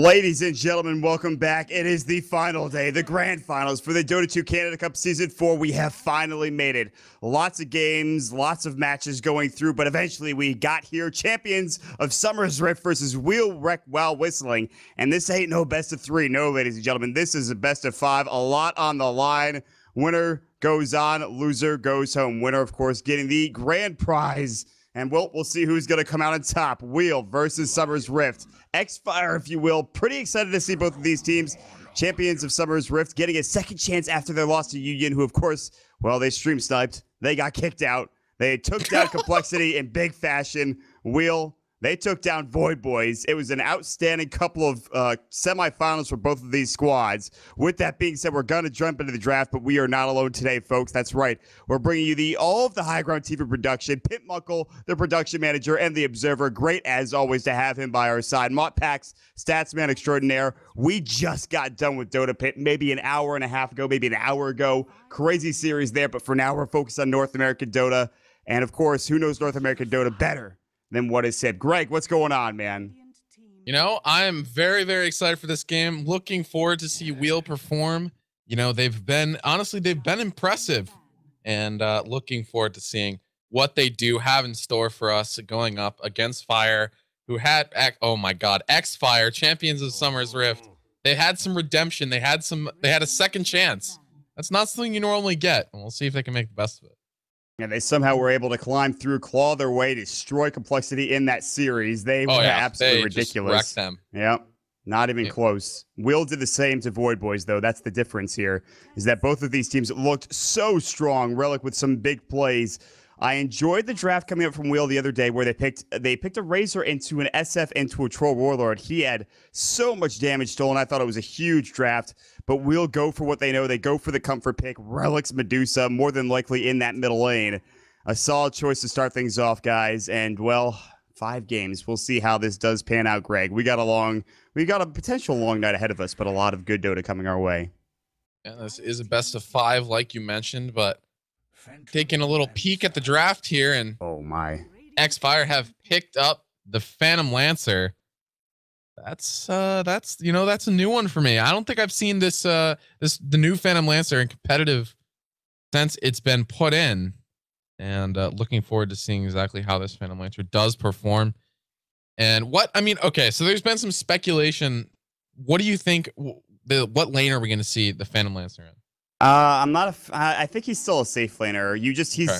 Ladies and gentlemen, welcome back. It is the final day, the grand finals for the Dota 2 Canada Cup Season 4. We have finally made it. Lots of games, lots of matches going through, but eventually we got here. Champions of Summer's Rift versus Whreck while whistling. And this ain't no best of 3. No, ladies and gentlemen, this is a best of 5. A lot on the line. Winner goes on, loser goes home. Winner, of course, getting the grand prize. And we'll see who's going to come out on top. Wheel versus Summer's Rift. X-Fire, if you will. Pretty excited to see both of these teams. Champions of Summer's Rift getting a second chance after their loss to Union, who, of course, well, they stream sniped. They got kicked out. They took down Complexity in big fashion. Wheel, they took down Void Boys. It was an outstanding couple of semifinals for both of these squads. With that being said, we're going to jump into the draft, but we are not alone today, folks. That's right. We're bringing you all of the High Ground TV production. Pit Muckle, the production manager, and the observer. Great, as always, to have him by our side. Mott Pax, stats man extraordinaire. We just got done with Dota Pit maybe an hour and a half ago, maybe an hour ago. Crazy series there, but for now, we're focused on North American Dota. And, of course, who knows North American Dota better than what is said? Greg, what's going on, man? You know, I'm very, very excited for this game. Looking forward to see Wheel perform. You know, they've been impressive, and looking forward to seeing what they do have in store for us going up against Fire, who had, oh my God, X-Fire, champions of Summer's Rift. They had some redemption. They had a second chance. That's not something you normally get, and we'll see if they can make the best of it. And they somehow were able to climb through, claw their way, destroy Complexity in that series. They were absolutely ridiculous. Just wrecked them. Yep. Not even close. Will did the same to Void Boys, though. That's the difference here, is that both of these teams looked so strong. Relic with some big plays. I enjoyed the draft coming up from Wheel the other day where they picked a Razor into an SF into a Troll Warlord. He had so much damage stolen. I thought it was a huge draft, but Wheel go for what they know. They go for the comfort pick. Relic's Medusa, more than likely in that middle lane. A solid choice to start things off, guys. And, well, 5 games. We'll see how this does pan out, Greg. We got a potential long night ahead of us, but a lot of good Dota coming our way. Yeah, this is a best of 5, like you mentioned, but taking a little peek at the draft here, and oh my, X-Fire have picked up the Phantom Lancer. That's a new one for me. I don't think I've seen the new Phantom Lancer in competitive since it's been put in, and looking forward to seeing exactly how this Phantom Lancer does perform. And okay, so there's been some speculation. What do you think? What lane are we going to see the Phantom Lancer in? I think he's still a safe laner.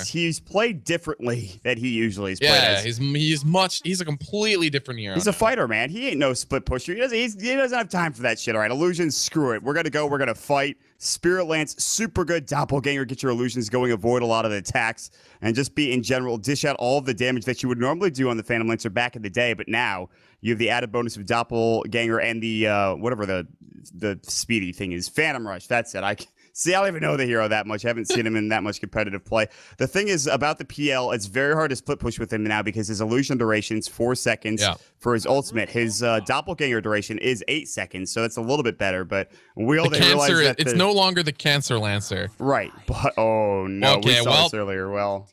He's played differently than he usually is played as. He's a completely different hero. He's a fighter, man. He ain't no split pusher. He doesn't have time for that shit. All right, illusions, screw it. We're gonna fight. Spirit Lance, super good. Doppelganger, get your illusions going, avoid a lot of the attacks, and just be in general, dish out all of the damage that you would normally do on the Phantom Lancer back in the day, but now you have the added bonus of Doppelganger and the whatever the speedy thing is. Phantom Rush, that's it. I don't even know the hero that much. I haven't seen him in that much competitive play. The thing is about the PL, it's very hard to split push with him now because his illusion duration is 4 seconds for his ultimate. His doppelganger duration is 8 seconds, so that's a little bit better. But it's no longer the Cancer Lancer. Right. But oh no, we saw this earlier. Well,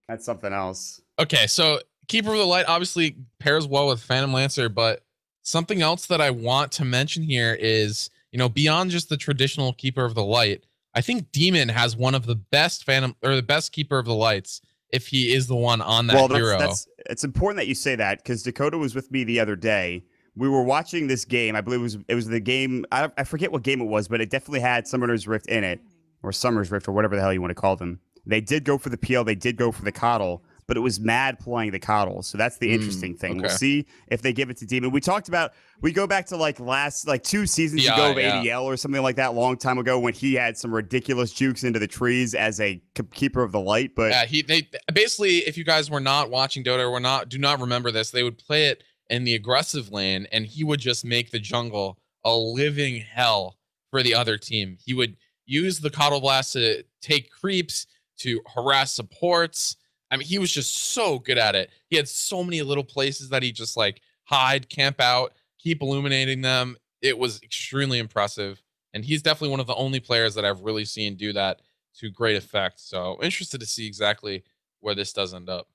that's something else. Okay, so Keeper of the Light obviously pairs well with Phantom Lancer, but something else that I want to mention here is, you know, beyond just the traditional Keeper of the Light, I think Demon has one of the best the best Keeper of the Lights if he is the one on that hero. It's important that you say that because Dakota was with me the other day. We were watching this game. I believe it was the game. I forget what game it was, but it definitely had Summoner's Rift in it, or Summer's Rift, or whatever the hell you want to call them. They did go for the PL. They did go for the Coddle, but it was Mad playing the Coddle. So that's the interesting thing. Okay. We'll see if they give it to Demon. We go back to like 2 seasons ago of ADL or something like that, long time ago, when he had some ridiculous jukes into the trees as a Keeper of the Light. But yeah, they basically, if you guys were not watching Dota or do not remember this, they would play it in the aggressive lane, and he would just make the jungle a living hell for the other team. He would use the Coddle Blast to take creeps, to harass supports. I mean, he was just so good at it. He had so many little places that he just like hide, camp out, keep illuminating them. It was extremely impressive. And he's definitely one of the only players that I've really seen do that to great effect. So interested to see exactly where this does end up.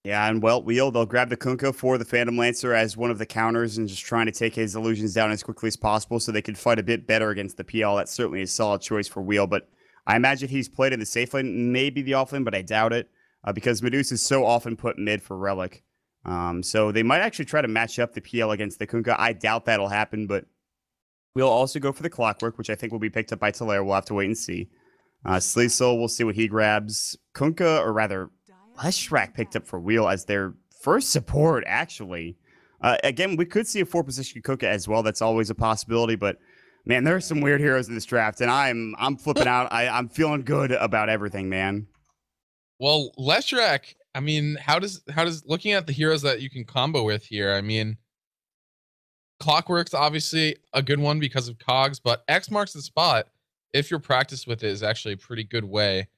Yeah, and well, they'll grab the Kunkka for the Phantom Lancer as one of the counters and just trying to take his illusions down as quickly as possible so they can fight a bit better against the PL. That's certainly a solid choice for Wheel, but I imagine he's played in the safe lane, maybe the off lane, but I doubt it because Medusa is so often put mid for Relic. So they might actually try to match up the PL against the Kunkka. I doubt that'll happen, but we'll also go for the Clockwork, which I think will be picked up by Talaire. We'll have to wait and see. Sleesel, we'll see what he grabs. Kunkka, or rather, Whreck picked up for Wheel as their first support, actually. Again, we could see a 4-position Kunkka as well. That's always a possibility, but man, there are some weird heroes in this draft, and I'm flipping out. I'm feeling good about everything, man. Well, Whreck, I mean, how does looking at the heroes that you can combo with here, I mean, Clockwork's obviously a good one because of cogs, but X marks the spot. If you're practiced with it, is actually a pretty good way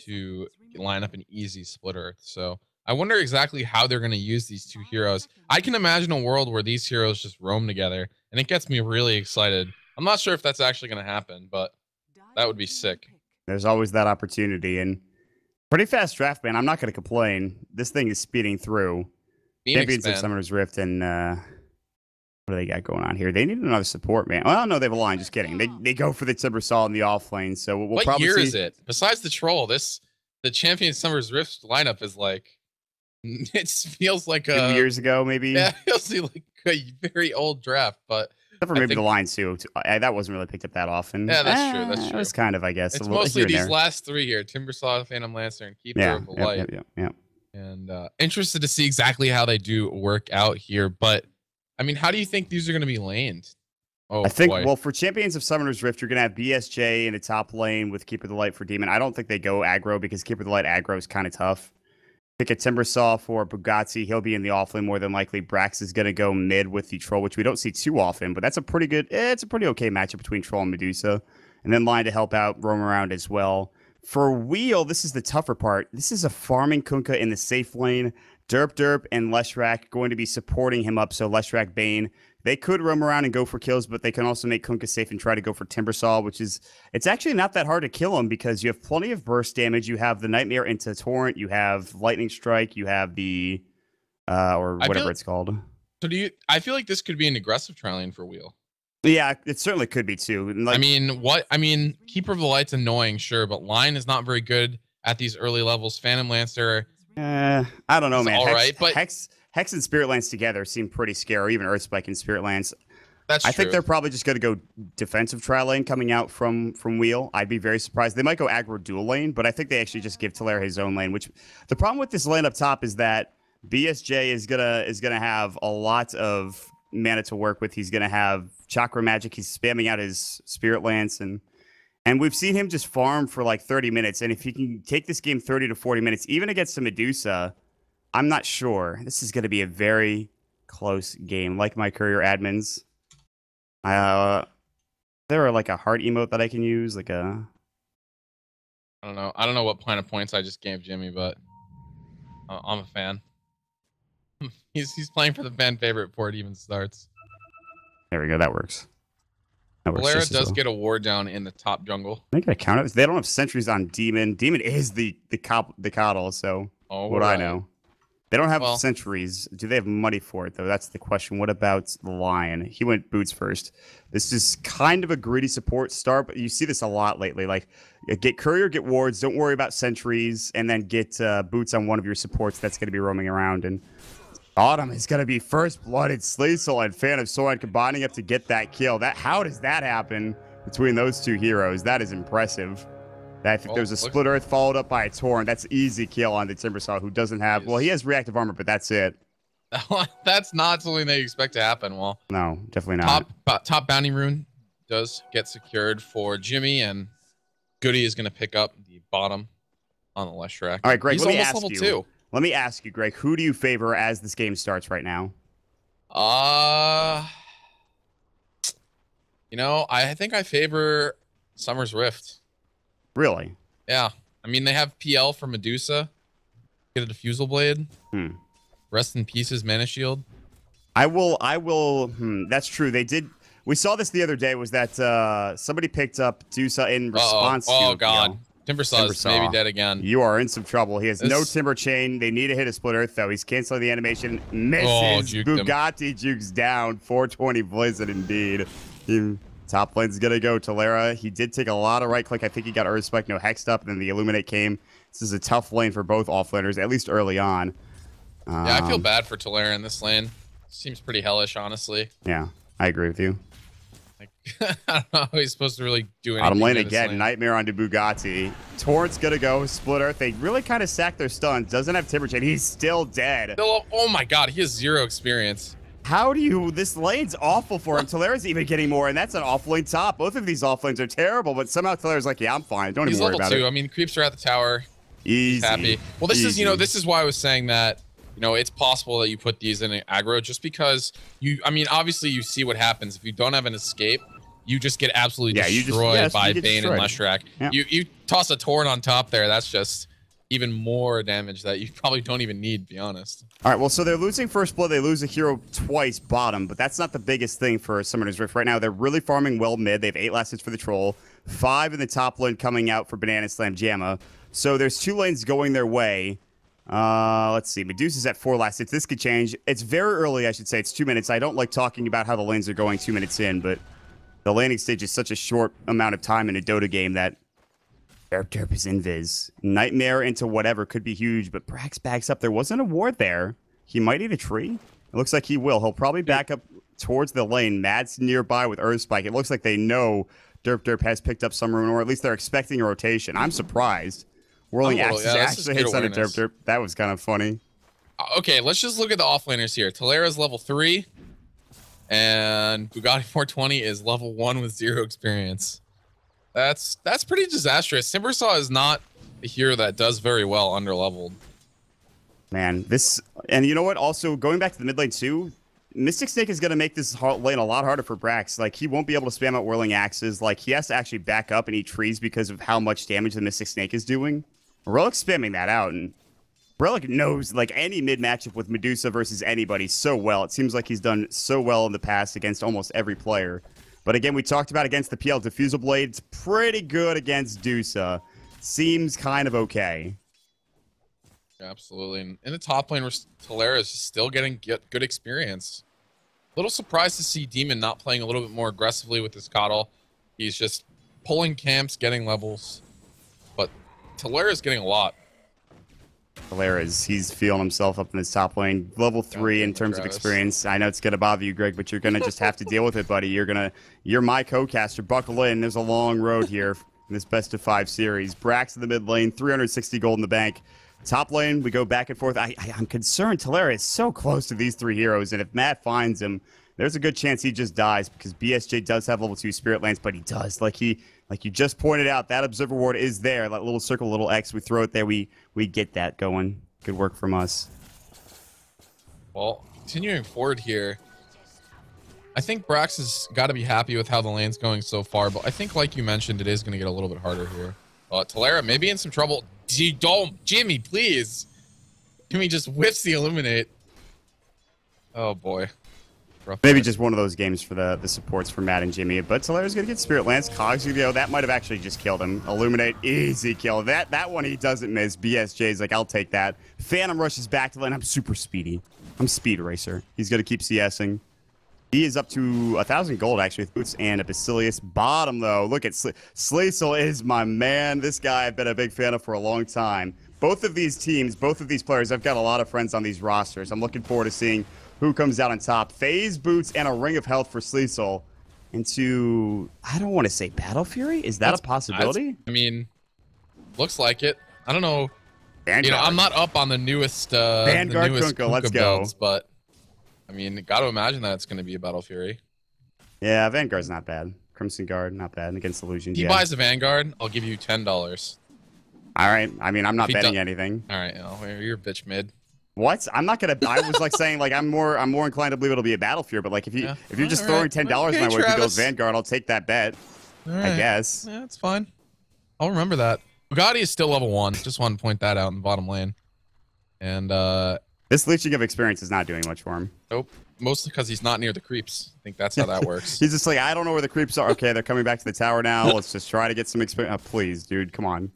to line up an easy split earth. So I wonder exactly how they're going to use these two heroes. I can imagine a world where these heroes just roam together, and it gets me really excited. I'm not sure if that's actually going to happen, but that would be sick. There's always that opportunity, and pretty fast draft, man. I'm not going to complain. This thing is speeding through. Champions of Summoner's Rift, and what do they got going on here? They need another support, man. Well, no, they have a line. Just kidding. They go for the Timbersaw in the off lane. So we'll what probably year see... is it? Besides the troll, the Champions Summer's Rift lineup is like, it feels like 2 years ago, maybe. Yeah, it feels like a very old draft, but except for maybe the line too. That wasn't really picked up that often. Yeah, that's true. That's true. It was kind of, I guess. It's mostly these last three here: Timbersaw, Phantom Lancer, and Keeper of the Light. Yeah. And interested to see exactly how they do work out here. But I mean, how do you think these are going to be laned? Oh, I think, boy. well, for Champions of Summoner's Rift, you're going to have BSJ in the top lane with Keeper of the Light for Demon. I don't think they go aggro because Keeper of the Light aggro is kind of tough. Pick a Timbersaw for Bugatti. He'll be in the offlane more than likely. Brax is going to go mid with the Troll, which we don't see too often, but that's a pretty good, it's a pretty okay matchup between Troll and Medusa. And then line to help out, roam around as well. For Wheel, this is the tougher part. This is a farming Kunkka in the safe lane. Derp and Whreck going to be supporting him up. So Whreck, Bane, they could roam around and go for kills, but they can also make Kunkka safe and try to go for Timbersaw, which is, it's actually not that hard to kill him because you have plenty of burst damage. You have the Nightmare into Torrent. You have Lightning Strike. You have the, or whatever it's called. So I feel like this could be an aggressive tri lane for Wheel. Yeah, it certainly could be too. Like, I mean, Keeper of the Light's annoying, sure, but line is not very good at these early levels. Phantom Lancer, I don't know, man. All right, but Hex and Spirit Lance together seem pretty scary. Even Earthspike and Spirit Lance. That's true. I think they're probably just going to go defensive tri lane coming out from Wheel. I'd be very surprised. They might go aggro dual lane, but I think they actually just give Talaire his own lane. Which the problem with this lane up top is that BSJ is gonna have a lot of mana to work with. He's gonna have Chakra Magic. He's spamming out his Spirit Lance, and we've seen him just farm for like 30 minutes. And if he can take this game 30 to 40 minutes, even against a Medusa, I'm not sure. This is going to be a very close game. Like my courier admins. There are like a heart emote that I can use, like a... I don't know what Planet Points I just gave Jimmy, but I'm a fan. he's playing for the fan favorite before it even starts. There we go. That works. Valera does get a ward down in the top jungle. They gotta count it. They don't have sentries on Demon. Demon is the coddle, so what I know. They don't have sentries. Do they have money for it, though? That's the question. What about the Lion? He went boots first. This is kind of a greedy support start, but you see this a lot lately. Like, get courier, get wards, don't worry about sentries, and then get boots on one of your supports that's going to be roaming around. And Autumn is going to be first-blooded. Sleesel and Phantom Sword combining up to get that kill. How does that happen between those two heroes? That is impressive. I think there's a Split Earth followed up by a Torrent. That's easy kill on the Timbersaw, who doesn't have... Well, he has reactive armor, but that's it. That's not something they expect to happen. Well, no, definitely not. Top bounty rune does get secured for Jimmy, and Goody is going to pick up the bottom on the Whreck. All right, Greg, He's let me almost ask level you. 2. Let me ask you, Greg, who do you favor as this game starts right now? You know, I think I favor Summer's Rift. Really? Yeah. I mean, they have PL for Medusa. Get a Diffusal Blade. Rest in pieces, Mana Shield. I will. That's true. They did. We saw this the other day. Was that somebody picked up Dusa in response to? Oh God. Timbersaw is maybe dead again. You are in some trouble. He has no Timber Chain. They need to hit a Split Earth, though. He's canceling the animation. Misses. Bugatti jukes down. 420 Blizzard, indeed. Top lane's going to go. Talera, he did take a lot of right click. I think he got Earth Spike, no Hexed up, and then the Illuminate came. This is a tough lane for both offlaners, at least early on. Yeah, I feel bad for Talera in this lane. Seems pretty hellish, honestly. Yeah, I agree with you. I don't know how he's supposed to really do anything. Bottom lane again, Nightmare onto Bugatti. Torrent's gonna go, Split Earth. They really kind of sacked their stuns. Doesn't have Timber Chain. He's still dead. Oh my god, he has 0 experience. How do you... This lane's awful for him. Talera's even getting more, and that's an off-lane top. Both of these off-lanes are terrible, but somehow Talera's like, yeah, I'm fine. Don't even worry about it. He's level 2. I mean, creeps are at the tower. Easy. He's happy. Well, this is, this is why I was saying that, it's possible that you put these in an aggro just because obviously you see what happens. If you don't have an escape, you just get absolutely destroyed by Bane and Leshrac. Yeah. You toss a Torrent on top there, that's just even more damage that you probably don't even need, to be honest. All right, well, so they're losing first blood. They lose a hero twice bottom, but that's not the biggest thing for Summoner's Rift right now. They're really farming well mid. They have 8 last hits for the Troll, 5 in the top lane coming out for Banana Slam Jamma. So there's 2 lanes going their way. Let's see. Medusa's at 4 last hits. This could change. It's very early, I should say. It's 2 minutes. I don't like talking about how the lanes are going 2 minutes in, but the landing stage is such a short amount of time in a Dota game that Derp is invis. Nightmare into whatever could be huge, but Brax backs up. There wasn't a ward there. He might eat a tree. It looks like he will. He'll probably back up towards the lane. Mad's nearby with Earth Spike. It looks like they know Derp has picked up some rune, or at least they're expecting a rotation. I'm surprised. Whirling Axes actually hits on a Derp. That was kind of funny. Okay, let's just look at the offlaners here. Talera's level 3, and Bugatti 420 is level 1 with 0 experience. That's pretty disastrous. Timbersaw is not a hero that does very well underleveled. Man, and you know what? Also, going back to the mid lane too, Mystic Snake is going to make this lane a lot harder for Brax. Like, he won't be able to spam out Whirling Axes. Like, he has to actually back up and eat trees because of how much damage the Mystic Snake is doing. Relic's spamming that out, and Relic knows, like, any mid matchup with Medusa versus anybody so well. It seems like he's done so well in the past against almost every player. But again, we talked about against the PL Diffusal Blade. It's pretty good against Dusa. Seems kind of okay. Absolutely. And in the top lane, Talera is still getting good experience. A little surprised to see Demon not playing a little bit more aggressively with his Coddle. He's just pulling camps, getting levels. But Talera is getting a lot. He's feeling himself up in this top lane. Level 3 in terms of experience. I know it's going to bother you, Greg, but you're going to just have to deal with it, buddy. You're my co-caster. Buckle in. There's a long road here in this best of 5 series. Brax in the mid lane, 360 gold in the bank. Top lane, we go back and forth. I'm concerned Talera is so close to these 3 heroes, and if Matt finds him, there's a good chance he just dies because BSJ does have level 2 Spirit Lance, but he does. Like you just pointed out, that Observer Ward is there. That little circle, little X, we throw it there. We get that going. Good work from us. Well, continuing forward here, I think Brax has got to be happy with how the lane's going so far, but I think, like you mentioned, it is going to get a little bit harder here. Talera may be in some trouble. Don't, Jimmy, please. Jimmy just whiffs the Illuminate. Oh, boy. Maybe just one of those games for the supports for Matt and Jimmy. But Talera's going to get Spirit Lance. Cog's going to go. That might have actually just killed him. Illuminate, easy kill. That one he doesn't miss. BSJ's like, I'll take that. Phantom rushes back to lane. I'm super speedy. I'm Speed Racer. He's going to keep CSing. He is up to 1,000 gold, actually, with boots and a Basilius. Bottom, though, look at Sleesel is my man. This guy I've been a big fan of for a long time. Both of these teams, both of these players, I've got a lot of friends on these rosters. I'm looking forward to seeing who comes out on top. Phase boots and a Ring of Health for Sleesel into, I don't want to say Battle Fury. Is that a possibility? I mean, looks like it. I don't know. Vanguard. I'm not up on the newest Vanguard Kunkka, let's go. Builds, but I mean, got to imagine that it's going to be a Battle Fury. Yeah, Vanguard's not bad. Crimson Guard, not bad against Illusion. He buys a Vanguard, I'll give you $10. All right. I mean, I'm not betting anything. All right, you're a bitch mid. What? I'm not gonna. I was like saying like I'm more inclined to believe it'll be a Battle Fury, but like if you're just throwing $10 my way to goes Vanguard, I'll take that bet. Right. I guess. Yeah, it's fine. I'll remember that. Bugatti is still level 1. Just want to point that out in the bottom lane. And this leeching of experience is not doing much for him. Nope. Mostly because he's not near the creeps. I think that's how that works. He's just like, I don't know where the creeps are. Okay, they're coming back to the tower now. Let's just try to get some experience. Oh, please, dude, come on.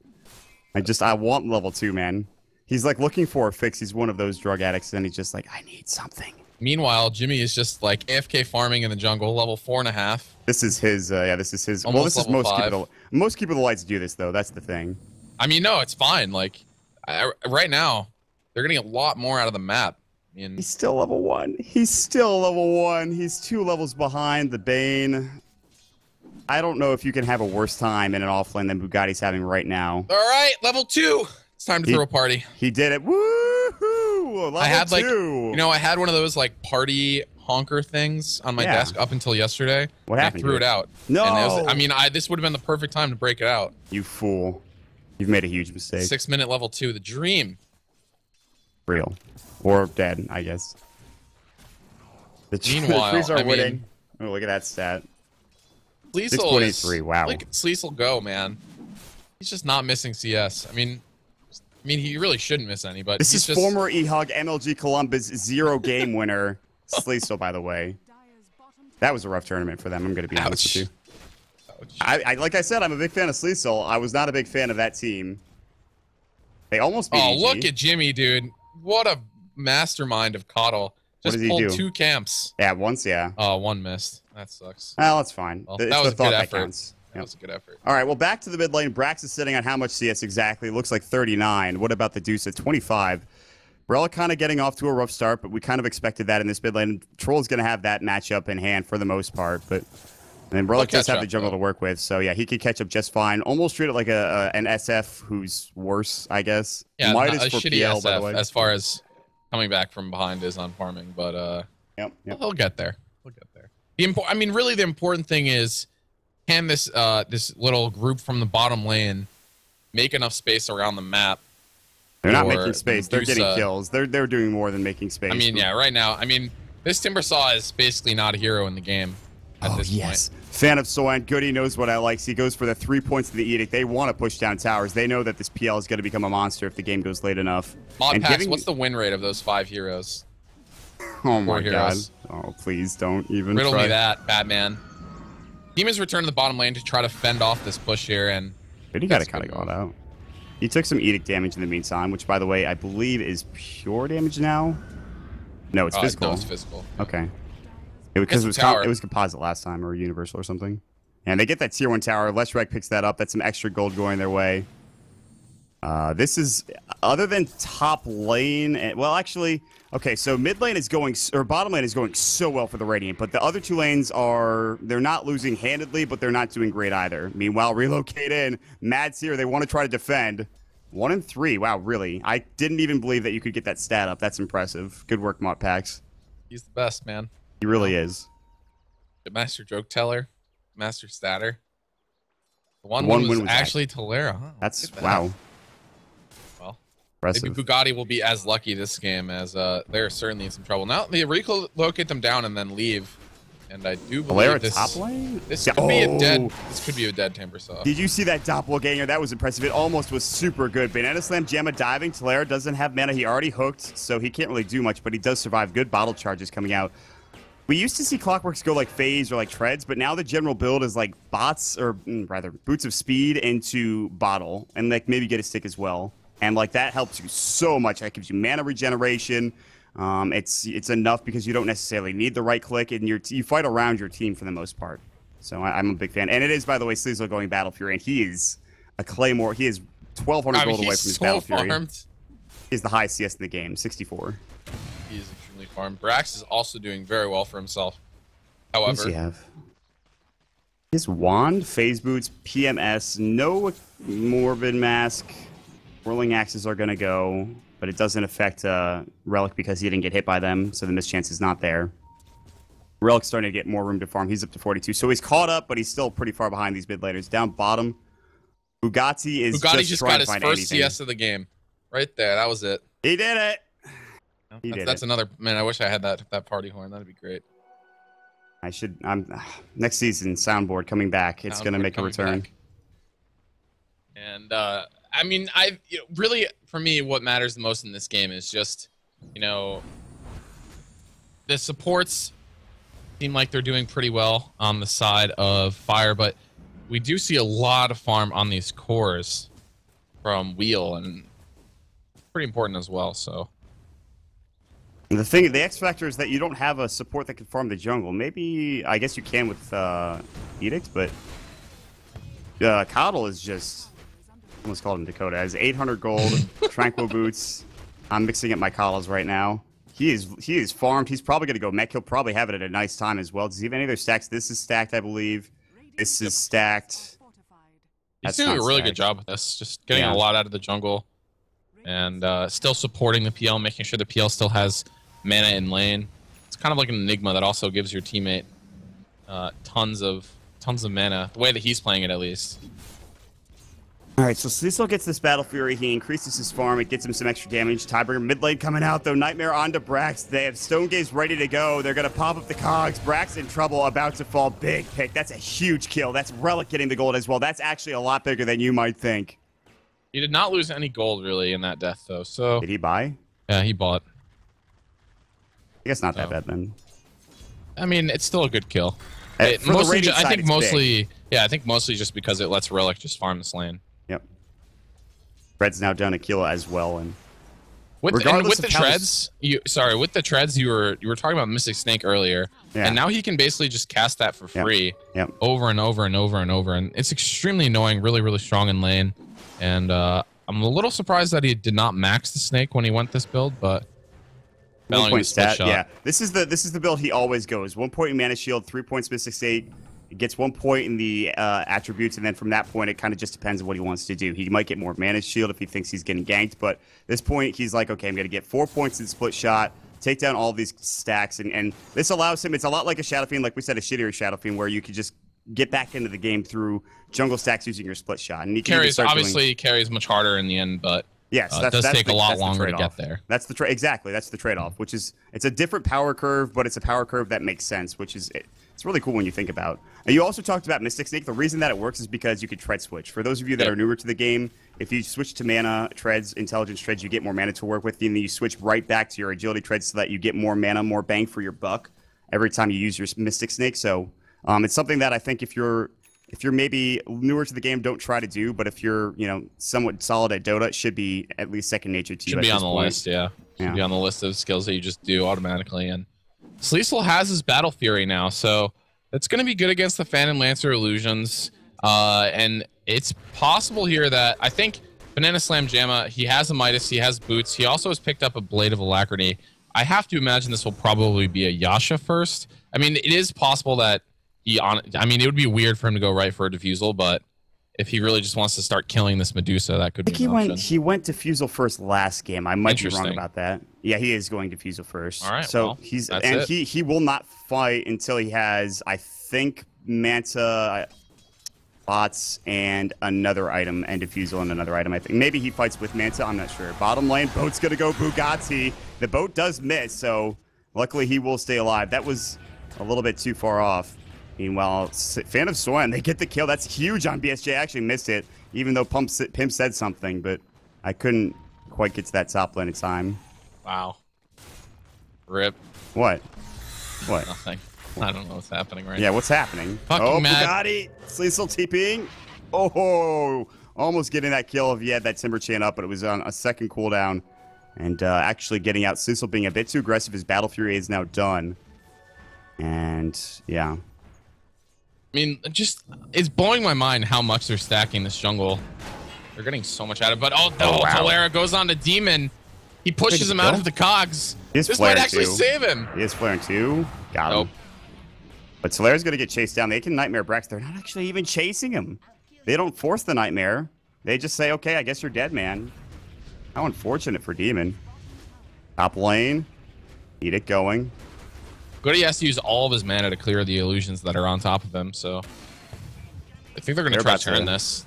I want level 2, man. He's like looking for a fix. He's one of those drug addicts, and he's just like, I need something. Meanwhile, Jimmy is just like AFK farming in the jungle, level 4.5. This is his, yeah, this is his. Almost well, this is level most Keeper of the Lights do this, though. That's the thing. I mean, no, it's fine. Like, right now, they're getting a lot more out of the map. I mean, He's still level 1. He's still level 1. He's 2 levels behind the Bane. I don't know if you can have a worse time in an offlane than Bugatti's having right now. all right, level 2. It's time to throw a party. He did it. Woohoo! Level I had 2. like, you know, I had one of those like party honker things on my desk up until yesterday. What happened? I threw it out. No. And it was, I mean, this would have been the perfect time to break it out. You fool. You've made a huge mistake. 6-minute level 2, the dream. Real. Or dead, I guess. Meanwhile, the trees are I winning. mean, Oh, look at that stat. Sleesel is 6.83, wow. Look at Sleesel go, man. He's just not missing CS. I mean, he really shouldn't miss any, but This is just, former EHOG MLG Columbus 0 game winner, Sleesel, by the way. That was a rough tournament for them, I'm going to be honest with you. I like I said, I'm a big fan of Sleesel. I was not a big fan of that team. They almost beat EG. Look at Jimmy, dude. What a mastermind of Coddle. Just pulled 2 camps. Yeah, once, yeah. Oh, 1 missed. That sucks. Well, that's fine. Well, It's that was the a good thought effort. that counts. That was a good effort. All right, well, back to the mid lane. Brax is sitting on how much CS exactly? Looks like 39. What about the Deuce at 25? Relic kind of getting off to a rough start, but we kind of expected that in this mid lane. Troll's going to have that matchup in hand for the most part, but and then Relic does have the jungle to work with, so yeah, he could catch up just fine. Almost treat it like an SF who's worse, I guess. Yeah, Midas a for shitty PL, SF by the way. as far as coming back from behind is on farming, but yep. He'll get there. He'll get there. I mean, really, the important thing is, can this this little group from the bottom lane make enough space around the map? They're not making space. They're getting kills. They're doing more than making space. I mean, yeah, right now. I mean, this Timbersaw is basically not a hero in the game at this point. Fan of Soin. Goody knows what I like. He goes for the 3 points of the Edict. They want to push down towers. They know that this PL is going to become a monster if the game goes late enough. Modpacks, what's the win rate of those 5 heroes? Oh my god. Oh, please don't even riddle try. me that, Batman. Team has returned to the bottom lane to try to fend off this push here, and he got to kind of got out. He took some Edict damage in the meantime, which, by the way, I believe is pure damage now. No, it's physical. No, it's physical. Okay. Because it was composite last time, or universal or something. And they get that tier 1 tower. Whreck picks that up. That's some extra gold going their way. This is, other than top lane, well, actually, okay, so mid lane is going, or bottom lane is going so well for the Radiant, but the other 2 lanes are, they're not losing handedly, but they're not doing great either. Meanwhile, relocate in, Mads here, they want to try to defend. 1 and 3, wow, really? I didn't even believe that you could get that stat up. That's impressive. Good work, Modpacks. He's the best, man. He really is. The master joke teller, master statter. The one win was actually Tolera. Huh? That's, wow. Well, impressive. maybe Bugatti will be as lucky this game as they're certainly in some trouble. Now they relocate them down and then leave. And I do believe this top lane? This could be a dead. This could be a dead Timbersaw. Did you see that doppelganger? That was impressive. It almost was super good. Banana Slam, Jamma diving. Tolera doesn't have mana. He already hooked, so he can't really do much, but he does survive. Good bottle charges coming out. We used to see Clockworks go like phase or like treads, but now the general build is like bots, or rather boots of speed into bottle, and like maybe get a stick as well. And like that helps you so much. That gives you mana regeneration. It's enough because you don't necessarily need the right click, and you fight around your team for the most part. So I'm a big fan. And it is, by the way, Sleesel going Battle Fury, and he is a Claymore. He is 1,200 gold away from his Battle Fury. He's the highest CS in the game, 64. He is extremely farmed. Brax is also doing very well for himself. However, what does he have? His wand, phase boots, PMS, no morbid mask. Whirling axes are gonna go, but it doesn't affect Relic because he didn't get hit by them, so the mischance is not there. Relic's starting to get more room to farm. He's up to 42, so he's caught up, but he's still pretty far behind these mid laners. Down bottom, Bugatti just got his first CS of the game, right there. That was it. He did it. That's another man. I wish I had that party horn. That'd be great. I should. Next season soundboard coming back. It's gonna make a return. Back. And I mean, really, for me, what matters the most in this game is just, the supports seem like they're doing pretty well on the side of Fire, but we do see a lot of farm on these cores. from Wheel, and pretty important as well. So And the X factor is that you don't have a support that can farm the jungle. Maybe, I guess you can with Edict, but Coddle is just, I almost called him Dakota, has 800 gold, Tranquil Boots. I'm mixing up my Coddles right now. He is farmed. He's probably going to go mech. He'll probably have it at a nice time as well. Does he have any other stacks? This is stacked, I believe. This is stacked. He's doing a really good job with this. Just getting a lot out of the jungle. And still supporting the PL, making sure the PL still has mana in lane. It's kind of like an Enigma that also gives your teammate tons of mana. The way that he's playing it, at least. All right, so Cecil gets this Battle Fury. He increases his farm. It gets him some extra damage. Tiebreaker mid lane coming out, though. Nightmare onto Brax. They have Stone Gaze ready to go. They're going to pop up the cogs. Brax in trouble, about to fall. Big pick. That's a huge kill. That's Relic getting the gold as well. That's actually a lot bigger than you might think. He did not lose any gold, really, in that death, though. So did he buy? Yeah, he bought. I guess not that bad, then. I mean, it's still a good kill. I think mostly just because it lets Relic just farm this lane. Yep. Fred's now done a kill as well, and with the treads, with the treads, you were talking about Mystic Snake earlier, and now he can basically just cast that for free, over and over and over and over, and it's extremely annoying. Really, really strong in lane, and I'm a little surprised that he did not max the snake when he went this build, but 1 point stat, yeah. This is the build he always goes. 1 point in mana shield, 3 points Mystic Snake. It gets 1 point in the attributes, and then from that point, it kind of just depends on what he wants to do. He might get more mana shield if he thinks he's getting ganked, but at this point, he's like, okay, I'm going to get 4 points in split shot, take down all these stacks, and this allows him, it's a lot like a Shadow Fiend, like we said, a shittier Shadow Fiend, where you could just get back into the game through jungle stacks using your split shot. And he carries, obviously, carries much harder in the end, but yes, it does take a lot longer to get there. That's the exactly. That's the trade-off, which is it's a different power curve, but it's a power curve that makes sense, which is it's really cool when you think about. And you also talked about Mystic Snake. The reason that it works is because you could tread switch. For those of you that are newer to the game, if you switch to mana treads, intelligence treads, you get more mana to work with, and then you switch right back to your agility treads so that you get more mana, more bang for your buck every time you use your Mystic Snake. So it's something that I think if you're maybe newer to the game, don't try to do, but if you're, somewhat solid at Dota, it should be at least second nature to you. Should be on the list, yeah. Should be on the list of skills that you just do automatically. And Cecil has his Battle Fury now, so it's going to be good against the Phantom Lancer illusions. And it's possible here that I think Banana Slam Jamma, he has a Midas, he has boots, he also has picked up a Blade of Alacrity. I have to imagine this will probably be a Yasha first. I mean, it is possible that it would be weird for him to go right for a Diffusal, but if he really just wants to start killing this Medusa, that could be an option. He went Diffusal first last game. I might be wrong about that. Yeah, he is going Diffusal first. All right, so he will not fight until he has, I think, Manta, bots, and another item, and Diffusal and another item. I think maybe he fights with Manta. I'm not sure. Bottom lane, boat's gonna go Bugatti. The boat does miss, so luckily he will stay alive. That was a little bit too far off. Meanwhile, Fan of Swan, they get the kill. That's huge on BSJ. I actually missed it, even though Pimp said something, but I couldn't quite get to that top lane in time. Wow. Rip. What? Nothing. I don't know what's happening right now. Yeah, what's happening? Fucking mad. Bugatti! Cecil TPing. Oh, almost getting that kill if he had that Timber Chain up, but it was on a second cooldown. And actually getting out. Cecil being a bit too aggressive. His Battle Fury is now done. And, yeah. I mean, it's blowing my mind how much they're stacking this jungle. They're getting so much out of it. But Talera goes on to Demon. He pushes him out of the cogs. This might actually save him. He is flaring too. Got him. But Talera's going to get chased down. They can Nightmare Brax. They're not actually even chasing him. They don't force the Nightmare. They just say, okay, I guess you're dead, man. How unfortunate for Demon. Top lane. Need it going. Good, he has to use all of his mana to clear the illusions that are on top of him, so I think they're going to try to turn this.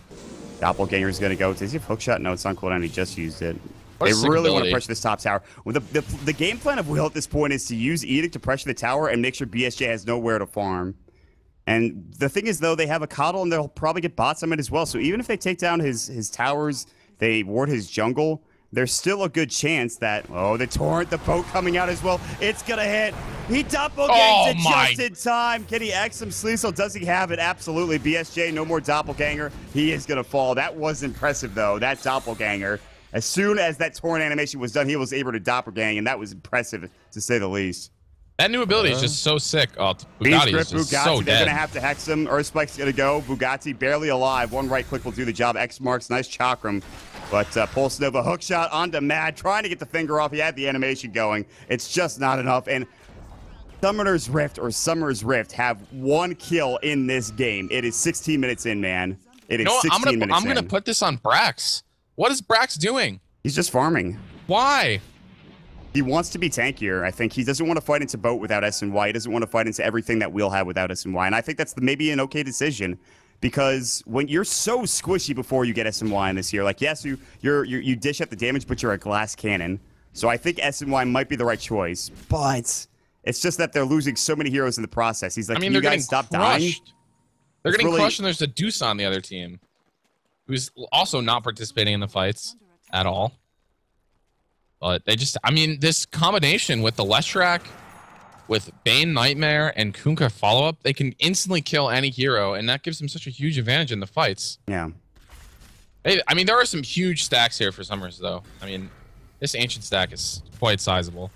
Doppelganger's going to go. Does he have hookshot? No, it's on cooldown. He just used it. They really want to pressure this top tower. Well, the game plan of Will at this point is to use Edict to pressure the tower and make sure BSJ has nowhere to farm. And the thing is, though, they have a Coddle, and they'll probably get bots on it as well. So even if they take down his towers, they ward his jungle, there's still a good chance that, oh, the torrent, the boat coming out as well. It's going to hit. He doppelgangs it just in time. Can he X him? Sleesel, does he have it? Absolutely. BSJ, no more doppelganger. He is going to fall. That was impressive, though, that doppelganger. As soon as that torrent animation was done, he was able to doppelgang, and that was impressive, to say the least. That new ability is just so sick. Oh, Bugatti is just so dead. They're going to have to hex him. Earthspike's going to go. Bugatti barely alive. One right click will do the job. X marks. Nice chakram. But Pulse Nova hook shot onto Mad, trying to get the finger off. He had the animation going. It's just not enough. And Summoner's Rift or Summer's Rift have 1 kill in this game. It is 16 minutes in, man. It is 16 minutes in. I'm going to put this on Brax. What is Brax doing? He's just farming. Why? He wants to be tankier. I think he doesn't want to fight into boat without SNY. He doesn't want to fight into everything that we'll have without SNY. And I think that's maybe an okay decision. Because when you're so squishy before you get SNY in this year, like, yes, you dish up the damage, but you're a glass cannon. So I think SNY might be the right choice. But it's just that they're losing so many heroes in the process. He's like, I mean, you guys stop dying? They're getting crushed, and there's a Deuce on the other team, who's also not participating in the fights at all. But they just, I mean, this combination with the Leshrac, with Bane Nightmare and Kunkka follow-up, they can instantly kill any hero, and that gives them such a huge advantage in the fights. Yeah. I mean, there are some huge stacks here for Summers, though. I mean, this Ancient stack is quite sizable.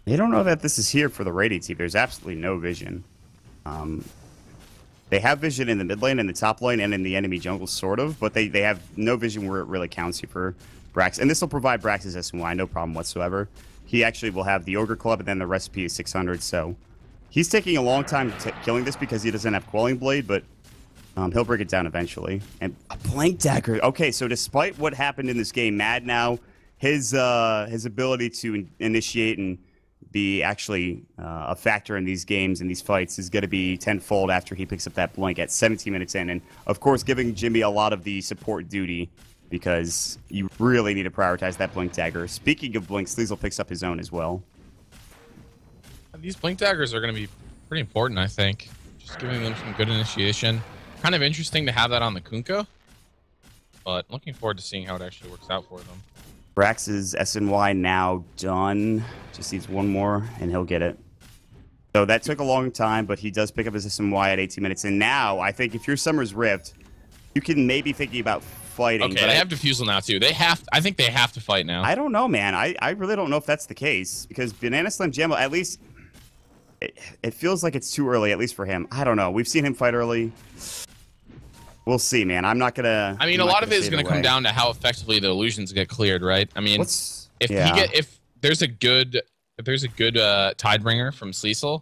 They don't know that this is here for the Radiant team. There's absolutely no vision. They have vision in the mid lane, in the top lane, and in the enemy jungle, sort of, but they have no vision where it really counts here for Brax. And this will provide Brax's SNY, no problem whatsoever. He actually will have the Ogre Club, and then the recipe is 600, so he's taking a long time killing this because he doesn't have Quelling Blade, but he'll break it down eventually. And a Blank Dagger. Okay, so despite what happened in this game, Mad now, his ability to initiate and be actually a factor in these games and these fights is going to be tenfold after he picks up that Blink at 17 minutes in. And, of course, giving Jimmy a lot of the support duty, because you really need to prioritize that Blink Dagger. Speaking of Blink, Sleazel picks up his own as well. These Blink Daggers are going to be pretty important, I think. Just giving them some good initiation. Kind of interesting to have that on the Kunkka, but looking forward to seeing how it actually works out for them. Brax's SNY now done. Just needs one more, and he'll get it. So that took a long time, but he does pick up his SNY at 18 minutes. And now, I think if you're Summer's Rift, you can maybe thinking about fighting. Okay, they have Diffusal now too. I think they have to fight now. I don't know, man. I really don't know if that's the case, because Banana Slam Jam, at least it feels like it's too early, at least for him. I don't know. We've seen him fight early. We'll see, man. I'm not gonna. I mean, a lot of it is gonna come down to how effectively the illusions get cleared, right? I mean, if there's a good Tidebringer from Sleesel,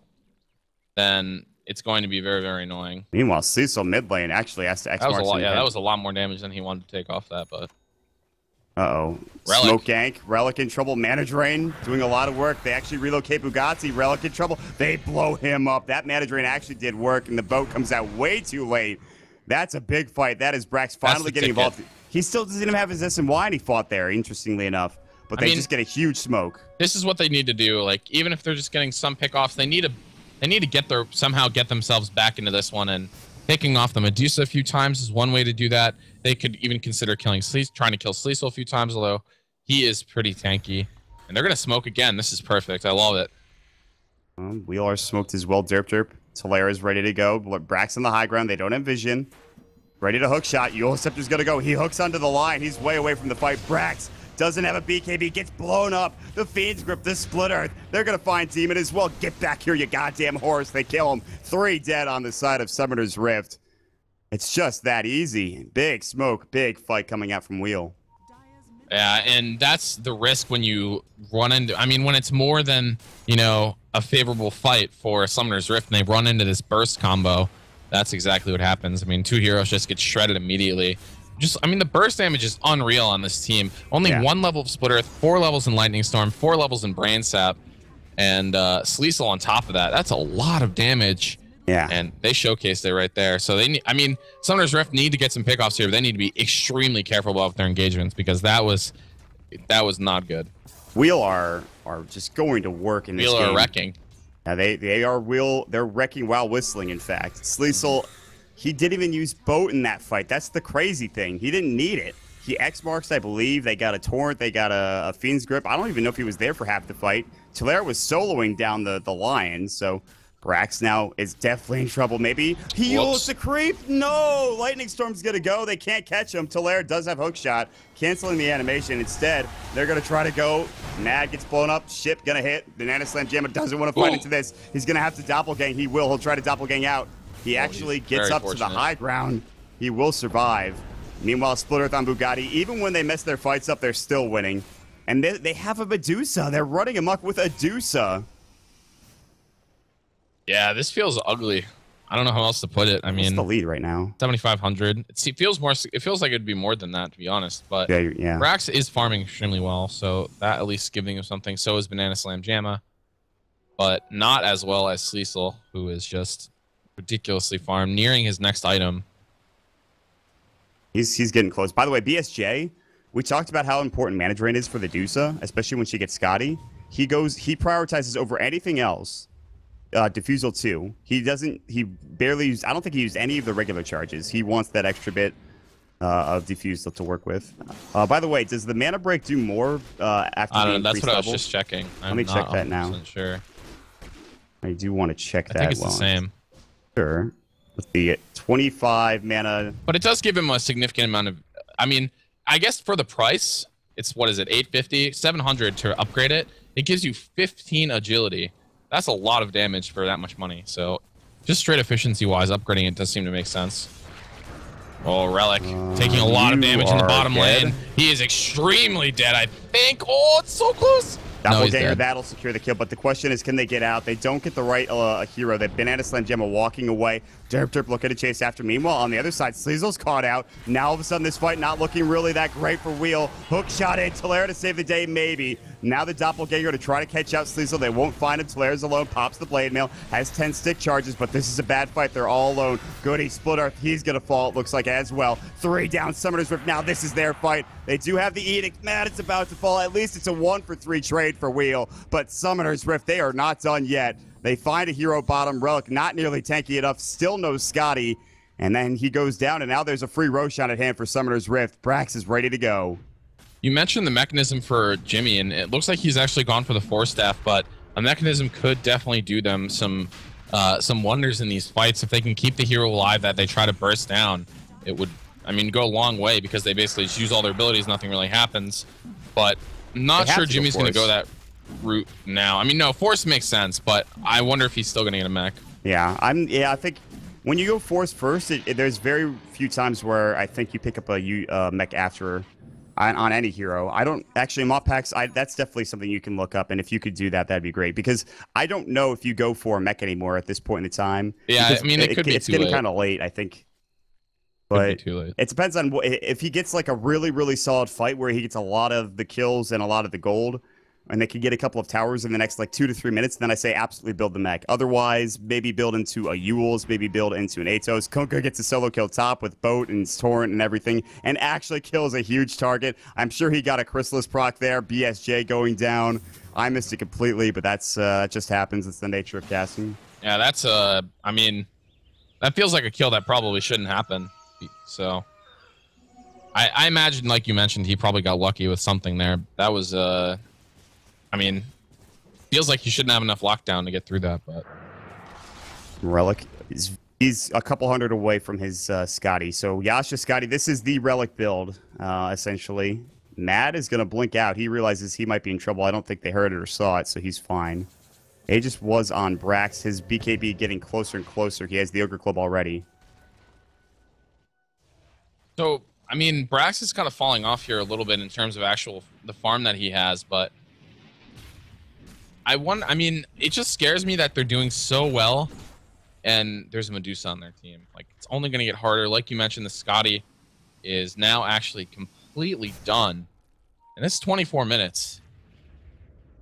then it's going to be very, very annoying. Meanwhile, Sleesel mid lane actually has to X marks. That was a lot more damage than he wanted to take off that, but. Uh-oh. Smoke gank. Relic in trouble. Mana Drain doing a lot of work. They actually relocate Bugatti. Relic in trouble. They blow him up. That Mana Drain actually did work, and the boat comes out way too late. That's a big fight. That is Brax finally getting involved. He still doesn't even have his SNY, and he fought there, interestingly enough. But they just get a huge smoke. This is what they need to do. Like, even if they're just getting some pickoffs, they need to somehow get themselves back into this one, and picking off the Medusa a few times is one way to do that. They could even consider trying to kill Sleesel a few times, although he is pretty tanky. And they're going to smoke again. This is perfect. I love it. Wheeler smoked as well. Derp. Talera's ready to go. Brax on the high ground. They don't have vision. Ready to hook shot. Eulceptor's going to go. He hooks onto the line. He's way away from the fight. Brax doesn't have a BKB. Gets blown up. The Fiend's Grip, the Split Earth. They're going to find Demon as well. Get back here, you goddamn horse. They kill him. 3 dead on the side of Summoner's Rift. It's just that easy. Big smoke. Big fight coming out from Wheel. Yeah, and that's the risk when you run into... I mean, when it's more than, a favorable fight for Summoner's Rift and they run into this burst combo, that's exactly what happens. I mean, 2 heroes just get shredded immediately. The burst damage is unreal on this team. Only 1 level of Split Earth, 4 levels in Lightning Storm, 4 levels in Brain Sap, and Sleesel on top of that. That's a lot of damage. Yeah. And they showcased it right there. So they need, Summoner's Rift need to get some pickoffs here, but they need to be extremely careful about their engagements, because that was not good. Wheel are just going to work in this game. Wheel are wrecking. Yeah, they're wrecking while whistling, in fact. Sleesel, he didn't even use boat in that fight. That's the crazy thing. He didn't need it. He X-marks, I believe. They got a Torrent. They got a Fiend's Grip. I don't even know if he was there for half the fight. Tulare was soloing down the Lion, so Brax now is definitely in trouble. Maybe he heals the creep. No! Lightning Storm's going to go. They can't catch him. Tulare does have hook shot, canceling the animation. Instead, they're going to try to go. Mad gets blown up. Ship going to hit. Banana Slam Jammer doesn't want to fight into this. He's going to have to doppelgang. He will. He'll try to doppelgang out. He actually gets up to the high ground. He will survive. Meanwhile, Split Earth on Bugatti, even when they mess their fights up, they're still winning. And they have a Medusa. They're running amok with a Medusa. Yeah, this feels ugly. I don't know how else to put it. I mean, what's the lead right now? 7,500. It feels more. It feels like it'd be more than that, to be honest. But yeah. Brax is farming extremely well, so that at least giving him something. So is Banana Slam Jamma, but not as well as Sleesel, who is just ridiculously farmed, nearing his next item. He's getting close. By the way, BSJ, we talked about how important mana drain is for the Dusa, especially when she gets Scotty. He prioritizes over anything else. Diffusal 2. He barely used, I don't think he used any of the regular charges. He wants that extra bit of Diffusal to work with. By the way, does the mana break do more after I don't know, being that's what I was just checking. Let me check that now. Sure. I do want to check that. I think it's the same. Sure. Let's see it. 25 mana. But it does give him a significant amount of, I mean, I guess for the price, it's, what is it, 850, 700 to upgrade it. It gives you 15 agility. That's a lot of damage for that much money. So just straight efficiency-wise, upgrading it does seem to make sense. Oh, Relic taking a lot of damage in the bottom lane. He is extremely dead, I think. Oh, it's so close. Doppelganger, that'll secure the kill, but the question is, can they get out? They don't get the right hero. They've Banana Slam Gemma walking away. Derp looking to chase after. Meanwhile, on the other side, Sleezel's caught out. Now, all of a sudden, this fight not looking really that great for Wheel. Hook shot in. Tulare to save the day, maybe. Now the Doppelganger to try to catch out Sleezel. They won't find him. Tulare's alone. Pops the Blade Mail. Has 10 stick charges, but this is a bad fight. They're all alone. Goody, Split Earth. He's going to fall, it looks like, as well. 3 down. Summoner's Rift. Now this is their fight. They do have the Edict. Man, it's about to fall. At least it's a 1-for-3 trade for Wheel. But Summoner's Rift, they are not done yet. They find a hero bottom. Relic not nearly tanky enough. Still no Scotty. And then he goes down, and now there's a free Roshan at hand for Summoner's Rift. Brax is ready to go. You mentioned the mechanism for Jimmy, and it looks like he's actually gone for the Force Staff, but a mechanism could definitely do them some wonders in these fights. If they can keep the hero alive that they try to burst down, it would, I mean, go a long way, because they basically just use all their abilities, nothing really happens. But I'm not sure Jimmy's going to go that route now. I mean, no, Force makes sense, but I wonder if he's still going to get a mech. Yeah, I think when you go Force first, there's very few times where I think you pick up a mech after on any hero. I don't actually, Mop Packs, that's definitely something you can look up, and if you could do that, that'd be great, because I don't know if you go for a mech anymore at this point in the time. Yeah, I mean, it could be it's getting kind of late, I think. But it depends on if he gets like a really, really solid fight where he gets a lot of the kills and a lot of the gold, and they can get a couple of towers in the next like 2 to 3 minutes, then I say absolutely build the mech. Otherwise, maybe build into a Yules, maybe build into an Atos. Kunkka gets a solo kill top with Boat and Torrent and everything, and actually kills a huge target. I'm sure he got a Chrysalis proc there. BSJ going down. I missed it completely, but that just happens. It's the nature of casting. Yeah, that's I mean, that feels like a kill that probably shouldn't happen. So I imagine, like you mentioned, he probably got lucky with something there. That was I mean, feels like you shouldn't have enough lockdown to get through that, but Relic he's a couple hundred away from his Scotty. So Yasha Scotty, this is the Relic build, essentially. Mad is going to blink out. He realizes he might be in trouble. I don't think they heard it or saw it, so he's fine. Aegis was on Brax. His BKB getting closer and closer. He has the Ogre Club already. So, I mean, Brax is kind of falling off here a little bit in terms of the farm that he has, but I mean, it just scares me that they're doing so well, and there's a Medusa on their team. Like, it's only going to get harder. Like you mentioned, the Scotty is now actually completely done, and it's 24 minutes.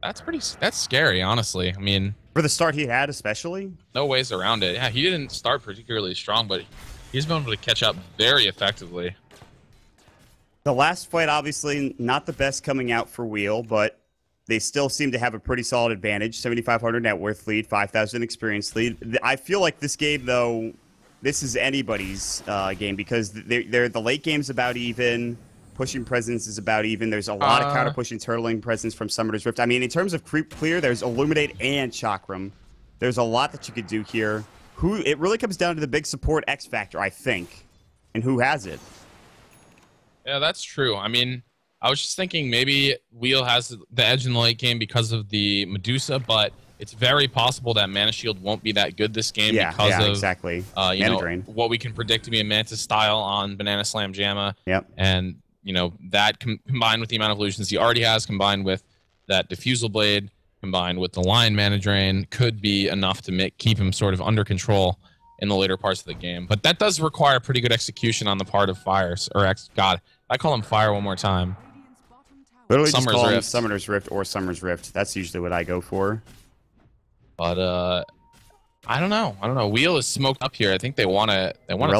That's scary, honestly. I mean, for the start he had, especially. No ways around it. Yeah, he didn't start particularly strong, but he's been able to catch up very effectively. The last fight, obviously, not the best coming out for Wheel, but they still seem to have a pretty solid advantage. 7,500 net worth lead, 5,000 experience lead. I feel like this game, though, this is anybody's game, because the late game's about even. Pushing presence is about even. There's a lot of counter pushing, turtling presence from Summoner's Rift. I mean, in terms of creep clear, there's Illuminate and Chakram. There's a lot that you could do here. It really comes down to the big support X factor, I think, and who has it. Yeah, that's true. I mean, I was just thinking maybe Wheel has the edge in the late game because of the Medusa, but it's very possible that Mana Shield won't be that good this game because of exactly. You know, Drain. what we can predict to be a Mantis style on Banana Slam Jamma. Yep. And you know that combined with the amount of illusions he already has, combined with that Diffusal Blade, combined with the Lion Mana Drain, could be enough to keep him sort of under control in the later parts of the game. But that does require pretty good execution on the part of Fires God. I call him Fire one more time. Literally just call him Summoner's Rift or Summer's Rift. That's usually what I go for. But I don't know. Wheel is smoked up here. I think they want to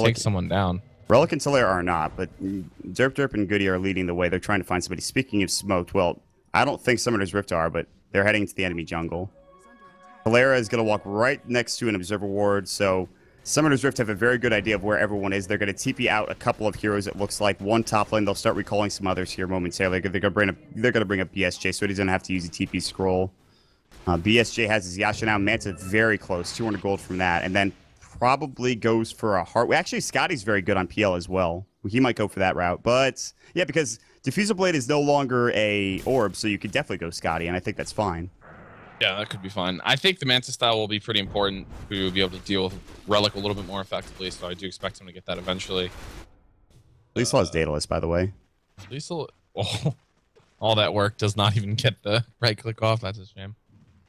take someone down. Relic and Talair are not, but Derp and Goody are leading the way. They're trying to find somebody. Speaking of smoked, well, I don't think Summoner's Rift are, but they're heading to the enemy jungle. Talair is going to walk right next to an Observer Ward, so Summoner's Rift have a very good idea of where everyone is. They're going to TP out a couple of heroes, it looks like. One top lane. They'll start recalling some others here momentarily. They're going to bring up BSJ, so he doesn't have to use a TP scroll. BSJ has his Yasha now. Manta very close, 200 gold from that, and then probably goes for a heart. Actually, Scotty's very good on PL as well. He might go for that route, but yeah, because Diffusal Blade is no longer a orb, so you could definitely go Scotty, and I think that's fine. Yeah, that could be fine. I think the Manta style will be pretty important to be able to deal with Relic a little bit more effectively, so I do expect him to get that eventually. Liesel has Daedalus, by the way. Liesel, all that work does not even get the right click off. That's a shame.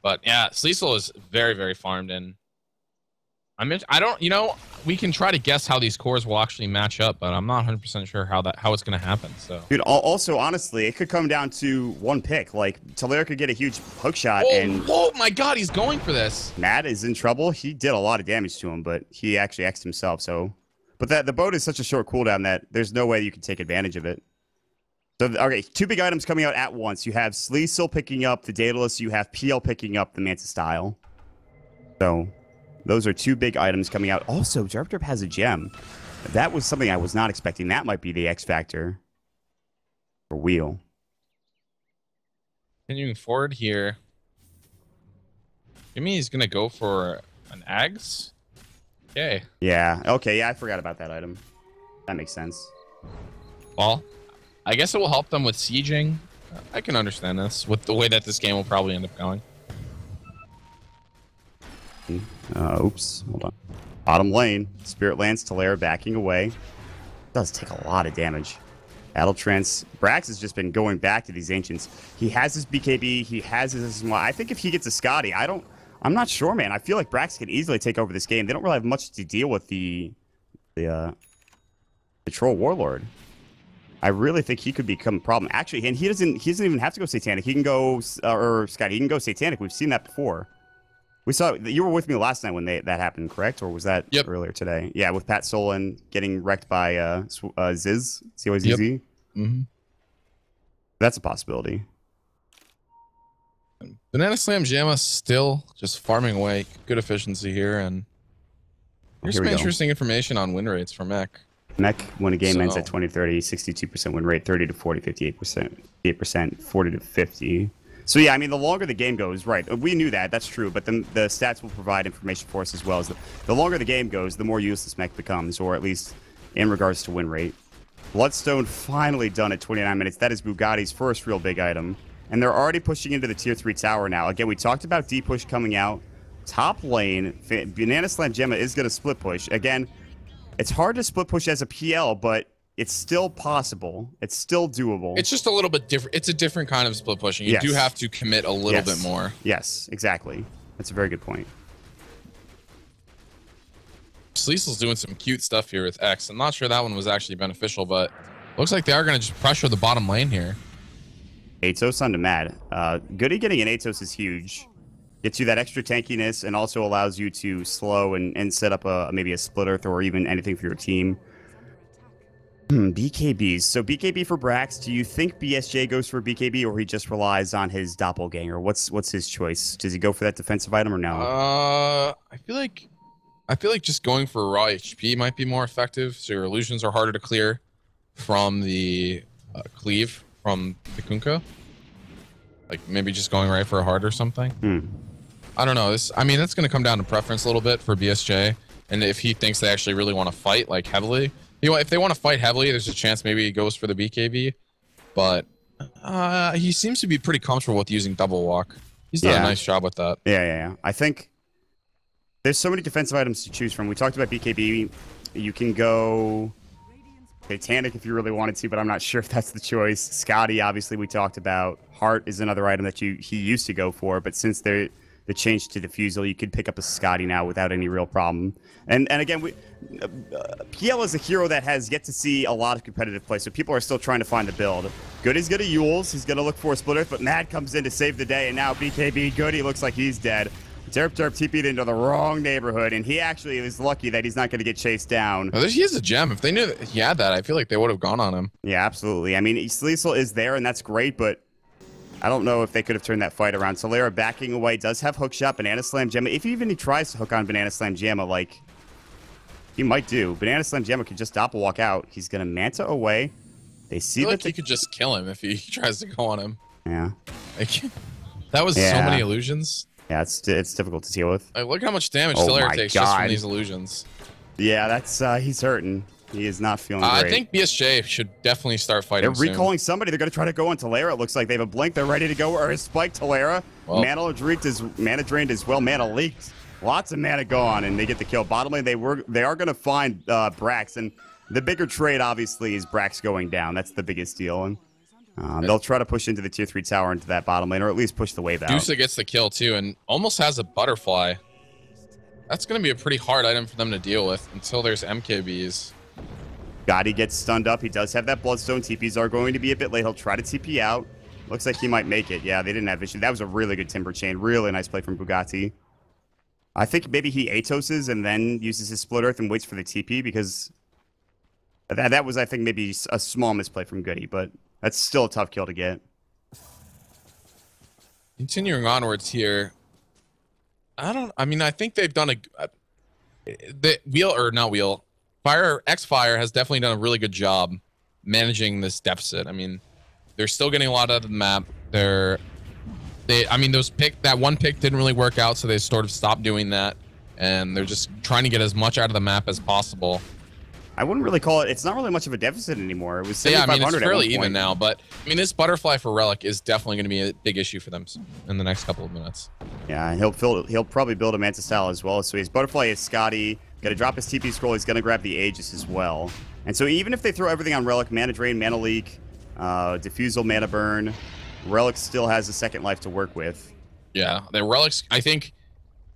But yeah, Sleesel is very, very farmed in. We can try to guess how these cores will actually match up, but I'm not 100% sure how it's going to happen. So, dude, also honestly, it could come down to one pick. Like Talair could get a huge hook shot, and oh my God, he's going for this. Matt is in trouble. He did a lot of damage to him, but he actually X'd himself. So, but the boat is such a short cooldown that there's no way you can take advantage of it. So, okay, two big items coming out at once. You have Sleesel picking up the Daedalus. You have PL picking up the Manta style. So, those are two big items coming out. Also, Derp has a gem. That was something I was not expecting. That might be the X factor for Wheel. Continuing forward here. Jimmy is going to go for an Ags. Okay. Yeah. Okay. Yeah, I forgot about that item. That makes sense. Well, I guess it will help them with sieging. I can understand this with the way that this game will probably end up going. Oops. Hold on. Bottom lane. Spirit Lance, Talair backing away. Does take a lot of damage. Battle Trance. Brax has just been going back to these Ancients. He has his BKB. He has his... I think if he gets a Scotty, I'm not sure, man. I feel like Brax can easily take over this game. They don't really have much to deal with the Troll Warlord. I really think he could become a problem. Actually, and he doesn't even have to go Satanic. He can go, or Scotty, he can go Satanic. We've seen that before. We saw, you were with me last night when that happened, correct? Or was that earlier today? Yeah, with Pat Solon getting wrecked by Ziz, CYZZ. Yep. Mm-hmm. That's a possibility. Banana Slam Jamma still just farming away. Good efficiency here. And here's some interesting information on win rates for Mech. Mech, when a game ends at 20-30, 62% win rate, 30 to 40, 58%, 8%, 40 to 50. So yeah, I mean, the longer the game goes, right, we knew that, that's true, but then the stats will provide information for us as well. As the longer the game goes, the more useless Mech becomes, or at least in regards to win rate. Bloodstone finally done at 29 minutes. That is Bugatti's first real big item. And they're already pushing into the tier 3 tower now. Again, we talked about D-push coming out. Top lane, Banana Slam Jamma is going to split push. Again, it's hard to split push as a PL, but it's still possible. It's still doable. It's just a little bit different. It's a different kind of split pushing. You do have to commit a little bit more. Yes, exactly. That's a very good point. Sleesel's doing some cute stuff here with X. I'm not sure that one was actually beneficial, but looks like they are going to just pressure the bottom lane here. Atos onto Mad. Goody getting an Atos is huge. Gets you that extra tankiness and also allows you to slow and set up maybe a split earth or even anything for your team. BKBs. So BKB for Brax. Do you think BSJ goes for BKB or he just relies on his doppelganger? What's his choice? Does he go for that defensive item or no? I feel like just going for raw HP might be more effective. So your illusions are harder to clear from the cleave from the Kunkka. Like maybe just going right for a heart or something. I don't know. I mean, that's going to come down to preference a little bit for BSJ. And if he thinks they actually really want to fight like heavily, if they want to fight heavily, there's a chance maybe he goes for the BKB. But he seems to be pretty comfortable with using double walk. He's done a nice job with that. Yeah. I think there's so many defensive items to choose from. We talked about BKB. You can go Titanic if you really wanted to, but I'm not sure if that's the choice. Scotty, obviously, we talked about. Heart is another item that he used to go for, but since the change to Diffusal, you could pick up a Scotty now without any real problem. And again, PL is a hero that has yet to see a lot of competitive play, so people are still trying to find the build. Goody's going to Yules. He's going to look for a Split Earth, but Mad comes in to save the day, and now BKB Goody looks like he's dead. Derp TP'd into the wrong neighborhood, and he actually is lucky that he's not going to get chased down. Oh, he has a gem. If they knew that he had that, I feel like they would have gone on him. Yeah, absolutely. I mean, Sleesel is there, and that's great, but I don't know if they could have turned that fight around. Solera backing away, does have hookshot, Banana Slam Gemma. If he tries to hook on Banana Slam Gemma, like, he might do. Banana Slam Gemma could just doppel walk out. He's going to Manta away. They see that he could just kill him if he tries to go on him. Yeah. Like, that was so many illusions. Yeah, it's difficult to deal with. Like, look how much damage Solera takes just from these illusions. Yeah, that's he's hurting. He is not feeling great. I think BSJ should definitely start fighting They're recalling somebody. They're going to try to go on Talera. It looks like they have a blink. They're ready to go. Or a spike Talera. Well, mana drained as well. Mana leaked. Lots of mana gone, and they get the kill. Bottom lane, they are going to find Brax. And the bigger trade, obviously, is Brax going down. That's the biggest deal. And they'll try to push into the tier 3 tower into that bottom lane, or at least push the wave out. Dusa gets the kill, too, and almost has a butterfly. That's going to be a pretty hard item for them to deal with until there's MKBs. Gotti gets stunned up. He does have that Bloodstone. TPs are going to be a bit late. He'll try to TP out. Looks like he might make it. Yeah, they didn't have vision. That was a really good Timber Chain. Really nice play from Bugatti. I think maybe he Atoses and then uses his Split Earth and waits for the TP, because that was, I think, maybe a small misplay from Goody, but that's still a tough kill to get. Continuing onwards here. I mean, I think they've done X-Fire has definitely done a really good job managing this deficit. I mean, they're still getting a lot out of the map. I mean, that one pick didn't really work out, so they sort of stopped doing that, and they're just trying to get as much out of the map as possible. I wouldn't really call it. It's not really much of a deficit anymore. It was 7,500 I mean, it's fairly even now, but I mean, this butterfly for Relic is definitely going to be a big issue for them in the next couple of minutes. Yeah, he'll probably build a Manta style as well. So his butterfly is Scotty. Got to drop his TP scroll. He's going to grab the Aegis as well. And so even if they throw everything on Relic, mana drain, mana leak, diffusal, mana burn, Relic still has a second life to work with. Yeah, the Relics. I think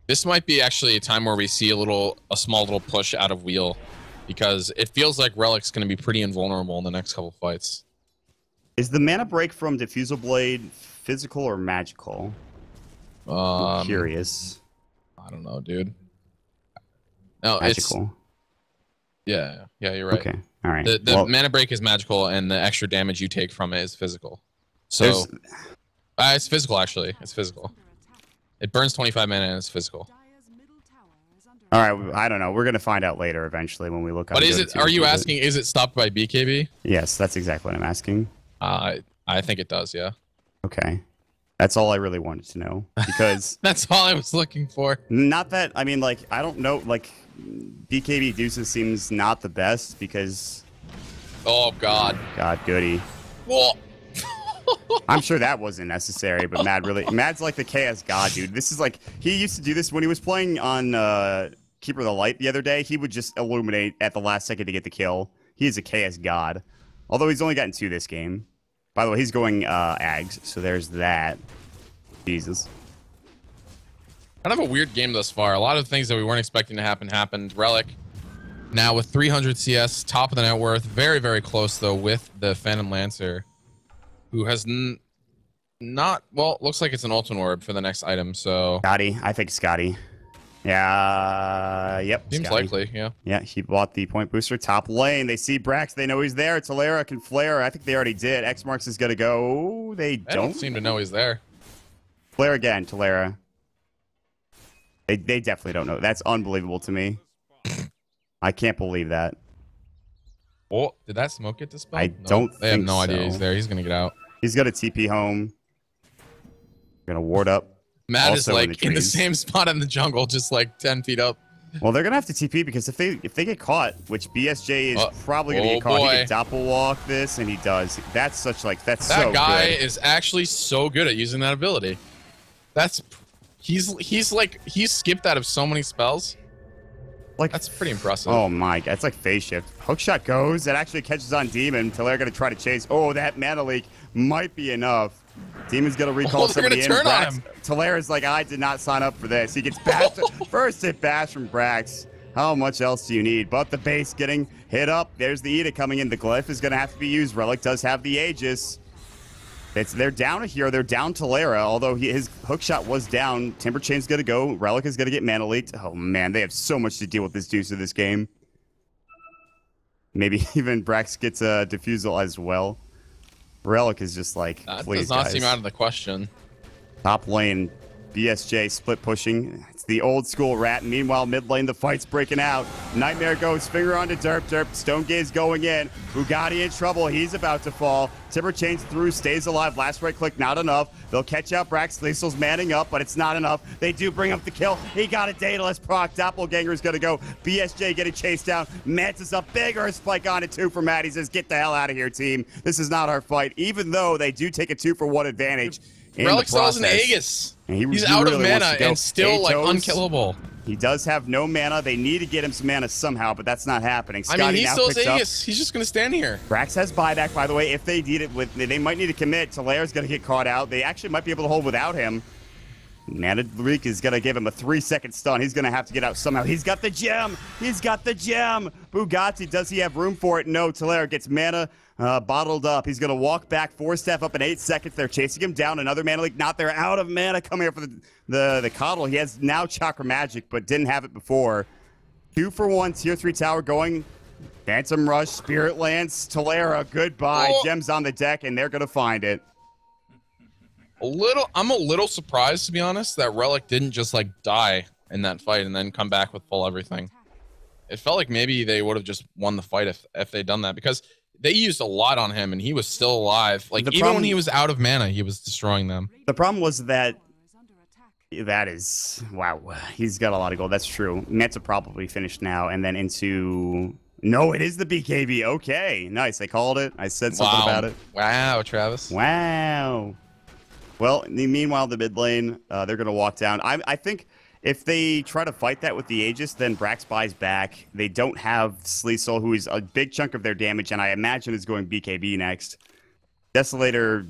this might be actually a time where we see a small little push out of Wheel, because it feels like Relic's going to be pretty invulnerable in the next couple fights. Is the mana break from Diffusal Blade physical or magical? I'm curious. I don't know, dude. No, magical. Yeah, you're right. Okay, all right. The mana break is magical, and the extra damage you take from it is physical. So it's physical, actually. It's physical. It burns 25 mana and it's physical. All right, I don't know. We're gonna find out later eventually when we look up. But is it? Are you asking? Is it stopped by BKB? Yes, that's exactly what I'm asking. I think it does. Yeah. Okay, that's all I really wanted to know, because that's all I was looking for. Not that I mean, like, I don't know. Like, BKB Deuces seems not the best because. Oh God. God, Goody. Whoa. I'm sure that wasn't necessary, but Mad's like the KS god, dude. This is like, he used to do this when he was playing on Keeper of the Light the other day. He would just illuminate at the last second to get the kill. He is a KS god. Although he's only gotten 2 this game. By the way, he's going Ags, so there's that. Jesus. Kind of a weird game thus far. A lot of things that we weren't expecting to happen happened. Relic now with 300 CS, top of the net worth. Very, very close, though, with the Phantom Lancer, who has not, well, looks like it's an Ultimate Orb for the next item, so. Scotty, I think Scotty. Yeah, yep. Seems Scotty. likely, yeah. Yeah, he bought the point booster. Top lane, they see Brax, they know he's there. Talera can flare. I think they already did. X Marks is gonna go. They don't seem to know he's there. Flare again, Talera. They definitely don't know. That's unbelievable to me. I can't believe that. Oh, did that smoke get dispelled? I don't They have think no idea so. he's there. He's gonna get out. He's got a TP home. Gonna ward up. Matt is Also like in the trees. same spot in the jungle, just like 10 feet up. Well, they're gonna have to TP because if they get caught, which BSJ is probably gonna get caught, boy. he can doppelwalk this, and he does. That's so That guy good. is actually so good at using that ability. He's skipped out of so many spells. Like, that's pretty impressive. Oh my god, it's like phase shift. Hookshot goes, it actually catches on Demon. Talair gonna try to chase. Oh, that mana leak might be enough. Demon's gonna recall somebody in. Turn on him. Talair is like, I did not sign up for this. He gets bashed. First hit bash from Brax. How much else do you need? But the base getting hit up. There's the Edict coming in. The glyph is gonna have to be used. Relic does have the Aegis. They're down a hero. They're down Talera, although his hookshot was down. Timber Chain's gonna go. Relic is gonna get mana leaked. Oh man, they have so much to deal with this deuce of this game. Maybe even Brax gets a diffusal as well. Relic is just like, that please, does not guys. seem out of the question. Top lane, BSJ split pushing. It's the old school rat. Meanwhile, mid lane, the fight's breaking out. Nightmare goes, finger onto Derp. Stone Gaze going in. Bugatti in trouble. He's about to fall. Timber Chains through, stays alive. Last right click, not enough. They'll catch out Brax. Liesel's manning up, but it's not enough. They do bring up the kill. He got a Daedalus proc. Doppelganger's gonna go. BSJ getting chased down. Mantis up. Bigger spike on it, 2 for Matt. He says, get the hell out of here, team. This is not our fight. Even though they do take a 2-for-1 advantage. Relic still has an Aegis. He's out of mana and still like unkillable. He does have no mana. They need to get him some mana somehow, but that's not happening. I mean, he still has Aegis. He's just going to stand here. Brax has buyback, by the way. If they need it, they might need to commit. Talaire's going to get caught out. They actually might be able to hold without him. Mana leak is going to give him a 3-second stun. He's going to have to get out somehow. He's got the gem. He's got the gem. Bugatti, does he have room for it? No. Talaire gets mana bottled up. He's going to walk back, 4-step up in 8 seconds. They're chasing him down. Another mana leak. Not there. Out of mana. Come here for the coddle. He has now Chakra Magic, but didn't have it before. 2-for-1 tier 3 tower going. Phantom Rush, Spirit Lance, Talera, goodbye. Oh. Gems on the deck, and they're going to find it. I'm a little surprised, to be honest, that Relic didn't just like die in that fight and then come back with full everything. It felt like maybe they would have just won the fight if they'd done that, because they used a lot on him and he was still alive. Like even when he was out of mana, he was destroying them. The problem was that is wow. He's got a lot of gold. That's true. Nets are probably finished now, and then into. No, it is the BKB. Okay, nice. I called it. I said something about it. Wow, Travis. Wow. Well, meanwhile, the mid lane, they're going to walk down. I think if they try to fight that with the Aegis, then Brax buys back. They don't have Sleesel, who is a big chunk of their damage, and I imagine is going BKB next. Desolator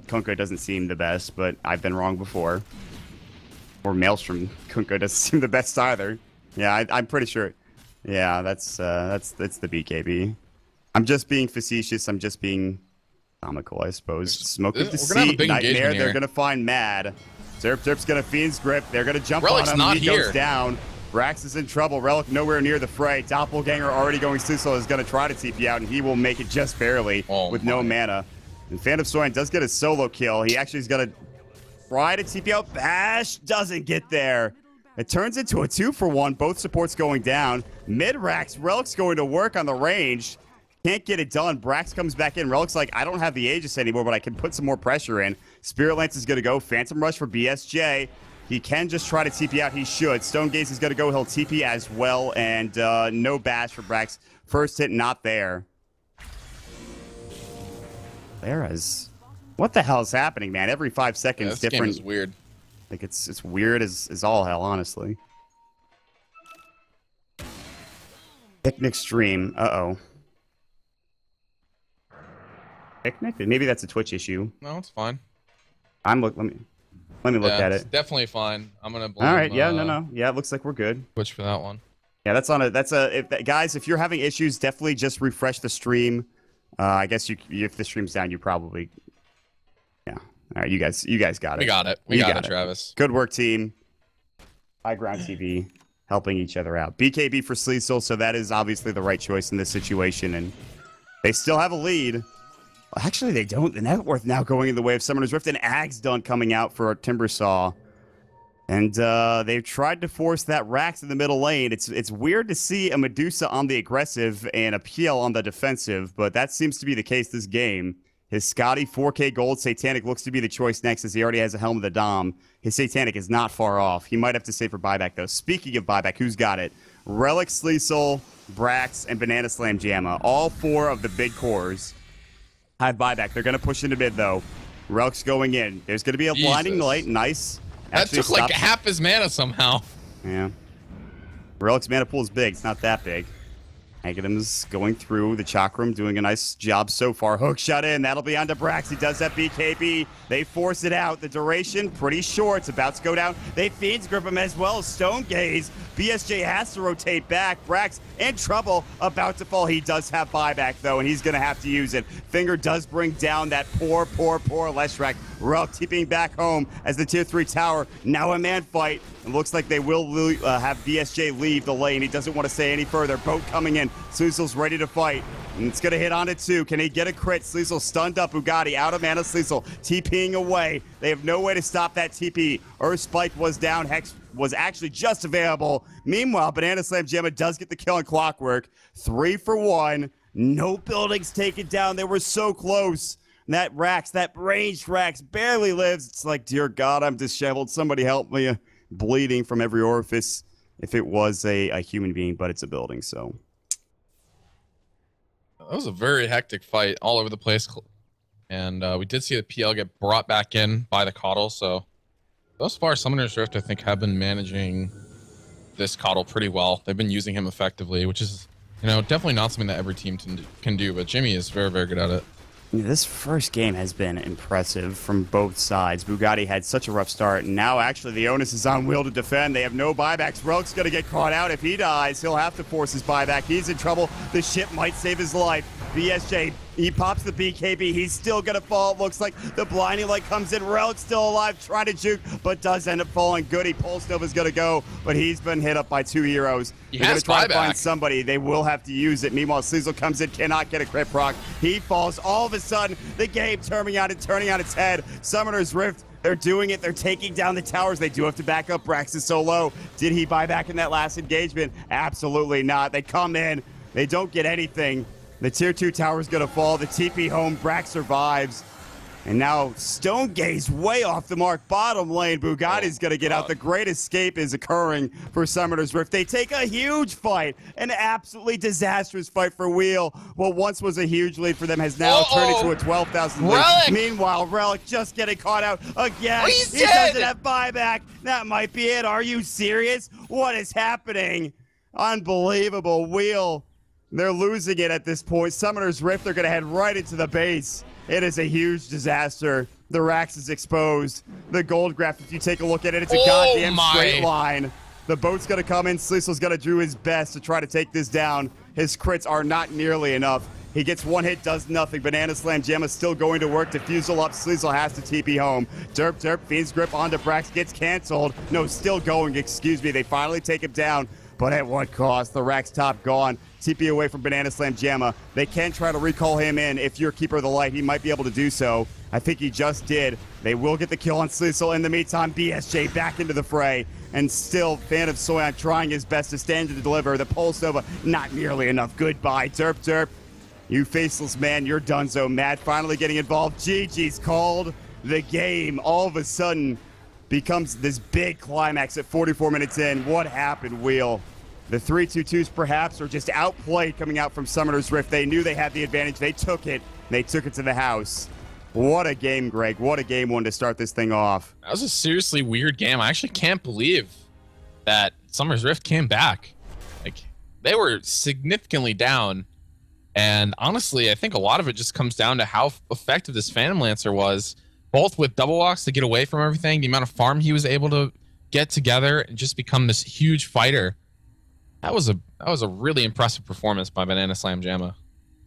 Kunko doesn't seem the best, but I've been wrong before. Or Maelstrom Kunko doesn't seem the best either. Yeah, I'm pretty sure. Yeah, that's the BKB. I'm just being facetious. I'm just being comical, I suppose. Smoke of Deceit, Nightmare, they're going to find Mad. Derp's going to Fiend's Grip. They're going to jump Relic's on him. Not he here. Goes down. Brax is in trouble. Relic nowhere near the fray. Doppelganger already going Sleesel is going to try to TP out, and he will make it just barely with no mana. And Phantom Soin does get a solo kill. He actually is going to try to TP out. Bash doesn't get there. It turns into a 2-for-1. Both supports going down. Mid-Rax, Relic's going to work on the range. Can't get it done. Brax comes back in. Relic's like, I don't have the Aegis anymore, but I can put some more pressure in. Spirit Lance is going to go. Phantom Rush for BSJ. He can just try to TP out. He should. Stone Gaze is going to go. He'll TP as well. And no bash for Brax. First hit not there. There is. What the hell is happening, man? Every 5 seconds, this different. Game is weird. Like it's weird as all hell, honestly. Picnic stream. Uh-oh. Picnic? Maybe that's a Twitch issue. No, it's fine. Let me look at it. Definitely fine. I'm gonna blame, all right. Yeah. No. Yeah. It looks like we're good. Twitch for that one. Yeah. Guys, if you're having issues, definitely just refresh the stream. I guess if the stream's down, you probably. Yeah. All right. You guys got it. We got it. We got it, Travis. Good work, team. High Ground TV helping each other out. BKB for Sleesel, so that is obviously the right choice in this situation, and they still have a lead. Actually, they don't. The net worth now going in the way of Summoner's Rift, and Ag's done coming out for a Timbersaw. And they've tried to force that Rax in the middle lane. It's weird to see a Medusa on the aggressive and a PL on the defensive, but that seems to be the case this game. His Scotty 4K gold Satanic looks to be the choice next as he already has a Helm of the Dom. His Satanic is not far off. He might have to save for buyback, though. Speaking of buyback, who's got it? Relic, Sleesel, Brax, and Banana Slam Jamma. All 4 of the big cores have buyback. They're going to push into mid, though. Relic's going in. There's going to be a blinding light. Nice. That took like half his mana somehow. Yeah. Relic's mana pool is big. It's not that big. Agadam's going through the Chakram, doing a nice job so far. Hook shot in. That'll be onto Brax. He does that BKB. They force it out. The duration, pretty short. It's about to go down. They Fiends grip him as well. Stone Gaze. BSJ has to rotate back. Brax in trouble. About to fall. He does have buyback, though, and he's going to have to use it. Finger does bring down that poor Leshrac. Relic TPing back home as the tier 3 tower. Now a man fight. It looks like they will have BSJ leave the lane. He doesn't want to stay any further. Boat coming in. Sleesel's ready to fight. And it's going to hit on it, too. Can he get a crit? Sleesel stunned up. Bugatti out of mana. Sleesel TPing away. They have no way to stop that TP. Earth Spike was down. Hex was actually just available. Meanwhile, Banana Slam Jamma does get the kill on Clockwork. 3 for 1. No buildings taken down. They were so close. And that Rax, that ranged Rax, barely lives. It's like, dear God, I'm disheveled. Somebody help me. Bleeding from every orifice. If it was a human being, but it's a building, so. That was a very hectic fight all over the place. And we did see the PL get brought back in by the Coddle. So thus far, Summoner's Rift, I think, have been managing this Coddle pretty well. They've been using him effectively, which is, you know, definitely not something that every team can do. But Jimmy is very, very good at it. This first game has been impressive from both sides. Bugatti had such a rough start, and now actually the onus is on Will to defend. They have no buybacks. Relic's going to get caught out. If he dies, he'll have to force his buyback. He's in trouble. The ship might save his life. BSJ, he pops the BKB. He's still going to fall. It looks like the blinding light comes in. Relic's still alive, trying to juke, but does end up falling. Goody, Pulse Nova's going to go, but he's been hit up by 2 heroes. They're going to try to find somebody. They will have to use it. Meanwhile, Sleesel comes in, cannot get a crit proc. He falls. All of a sudden, the game turning on its head. Summoner's Rift, they're doing it. They're taking down the towers. They do have to back up. Brax is so low. Did he buy back in that last engagement? Absolutely not. They come in. They don't get anything. The tier 2 tower is going to fall. The TP home. Brax survives. And now Stone Gaze way off the mark. Bottom lane. Bugatti's going to get out. The great escape is occurring for Summoner's Rift. They take a huge fight. An absolutely disastrous fight for Wheel. What once was a huge lead for them has now turned into a 12,000 lead. Meanwhile, Relic just getting caught out again. He doesn't have buyback. That might be it. Are you serious? What is happening? Unbelievable. Wheel. They're losing it at this point. Summoner's Rift, they're going to head right into the base. It is a huge disaster. The Rax is exposed. The gold graph, if you take a look at it, it's a goddamn straight line. The boat's going to come in. Sleesel's going to do his best to try to take this down. His crits are not nearly enough. He gets one hit, does nothing. Banana Slam Jamma still going to work. Diffusal up. Sleesel has to TP home. Derp. Fiend's grip onto Brax. Gets canceled. No, still going. Excuse me. They finally take him down. But at what cost? The Rax top gone. TP away from Banana Slam Jamma. They can try to recall him in. If you're Keeper of the Light, he might be able to do so. I think he just did. They will get the kill on Sleesel. In the meantime, BSJ back into the fray. And still, Fan of Soyan trying his best to stand to deliver. The Pulse Nova, not nearly enough. Goodbye, Derp. You faceless man, you're donezo. Mad finally getting involved. GG's called. The game all of a sudden becomes this big climax at 44 minutes in. What happened, Wheel? The 3-2-2s perhaps are just outplayed coming out from Summoner's Rift. They knew they had the advantage. They took it. They took it to the house. What a game, Greg. What a game one to start this thing off. That was a seriously weird game. I actually can't believe that Summoner's Rift came back. Like, they were significantly down. And honestly, I think a lot of it just comes down to how effective this Phantom Lancer was, both with double walks to get away from everything, the amount of farm he was able to get together and just become this huge fighter. That was a really impressive performance by Banana Slam Jamma.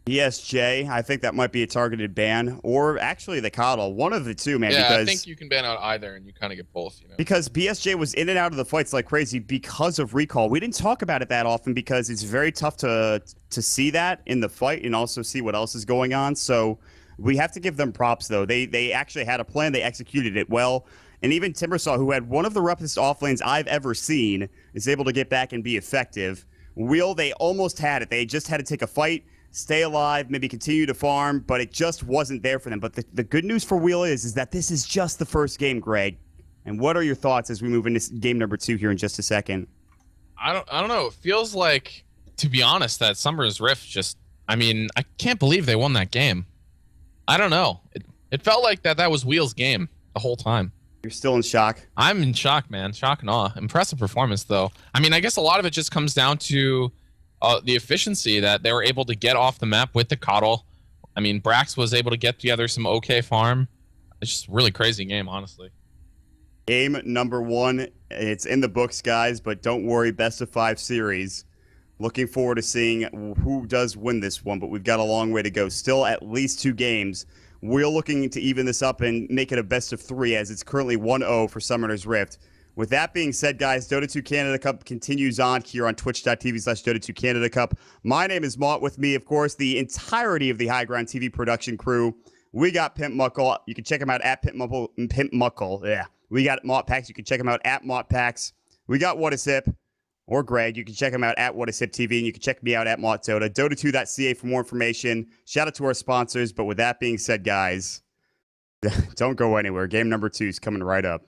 ESJ, I think that might be a targeted ban, or actually the Coddle. One of the two, man. Yeah, because I think you can ban out either, and you kind of get both. You know? Because BSJ was in and out of the fights like crazy because of recall. We didn't talk about it that often because it's very tough to see that in the fight and also see what else is going on. So We have to give them props, though. They actually had a plan. They executed it well. And even Timbersaw, who had one of the roughest off lanes I've ever seen, is able to get back and be effective. Wheel, they almost had it. They just had to take a fight, stay alive, maybe continue to farm, but it just wasn't there for them. But the good news for Wheel is that this is just the first game, Greg. And what are your thoughts as we move into game number 2 here in just a second? I don't know. It feels like, to be honest, that Summer's Rift I can't believe they won that game. I don't know. It felt like that was Wheel's game the whole time. You're still in shock? I'm in shock, man. Shock and awe. Impressive performance, though. I guess a lot of it just comes down to the efficiency that they were able to get off the map with the Coddle. Brax was able to get together some okay farm. It's just a really crazy game, honestly. Game number 1. It's in the books, guys, but don't worry, best of 5 series. Looking forward to seeing who does win this one, but we've got a long way to go. Still at least 2 games. We're looking to even this up and make it a best of 3, as it's currently 1-0 for Summoner's Rift. With that being said, guys, Dota 2 Canada Cup continues on here on twitch.tv/Dota 2 Canada Cup. My name is Mott. With me, of course, the entirety of the High Ground TV production crew. We got Pimp Muckle. You can check him out at Pimp Muckle. Yeah. We got Mott Packs. You can check him out at Mott Packs. We got What a Sip. Or Greg. You can check him out at What a Sip TV, and you can check me out at Mott Dota. Dota2.ca for more information. Shout out to our sponsors. But with that being said, guys, don't go anywhere. Game number 2 is coming right up.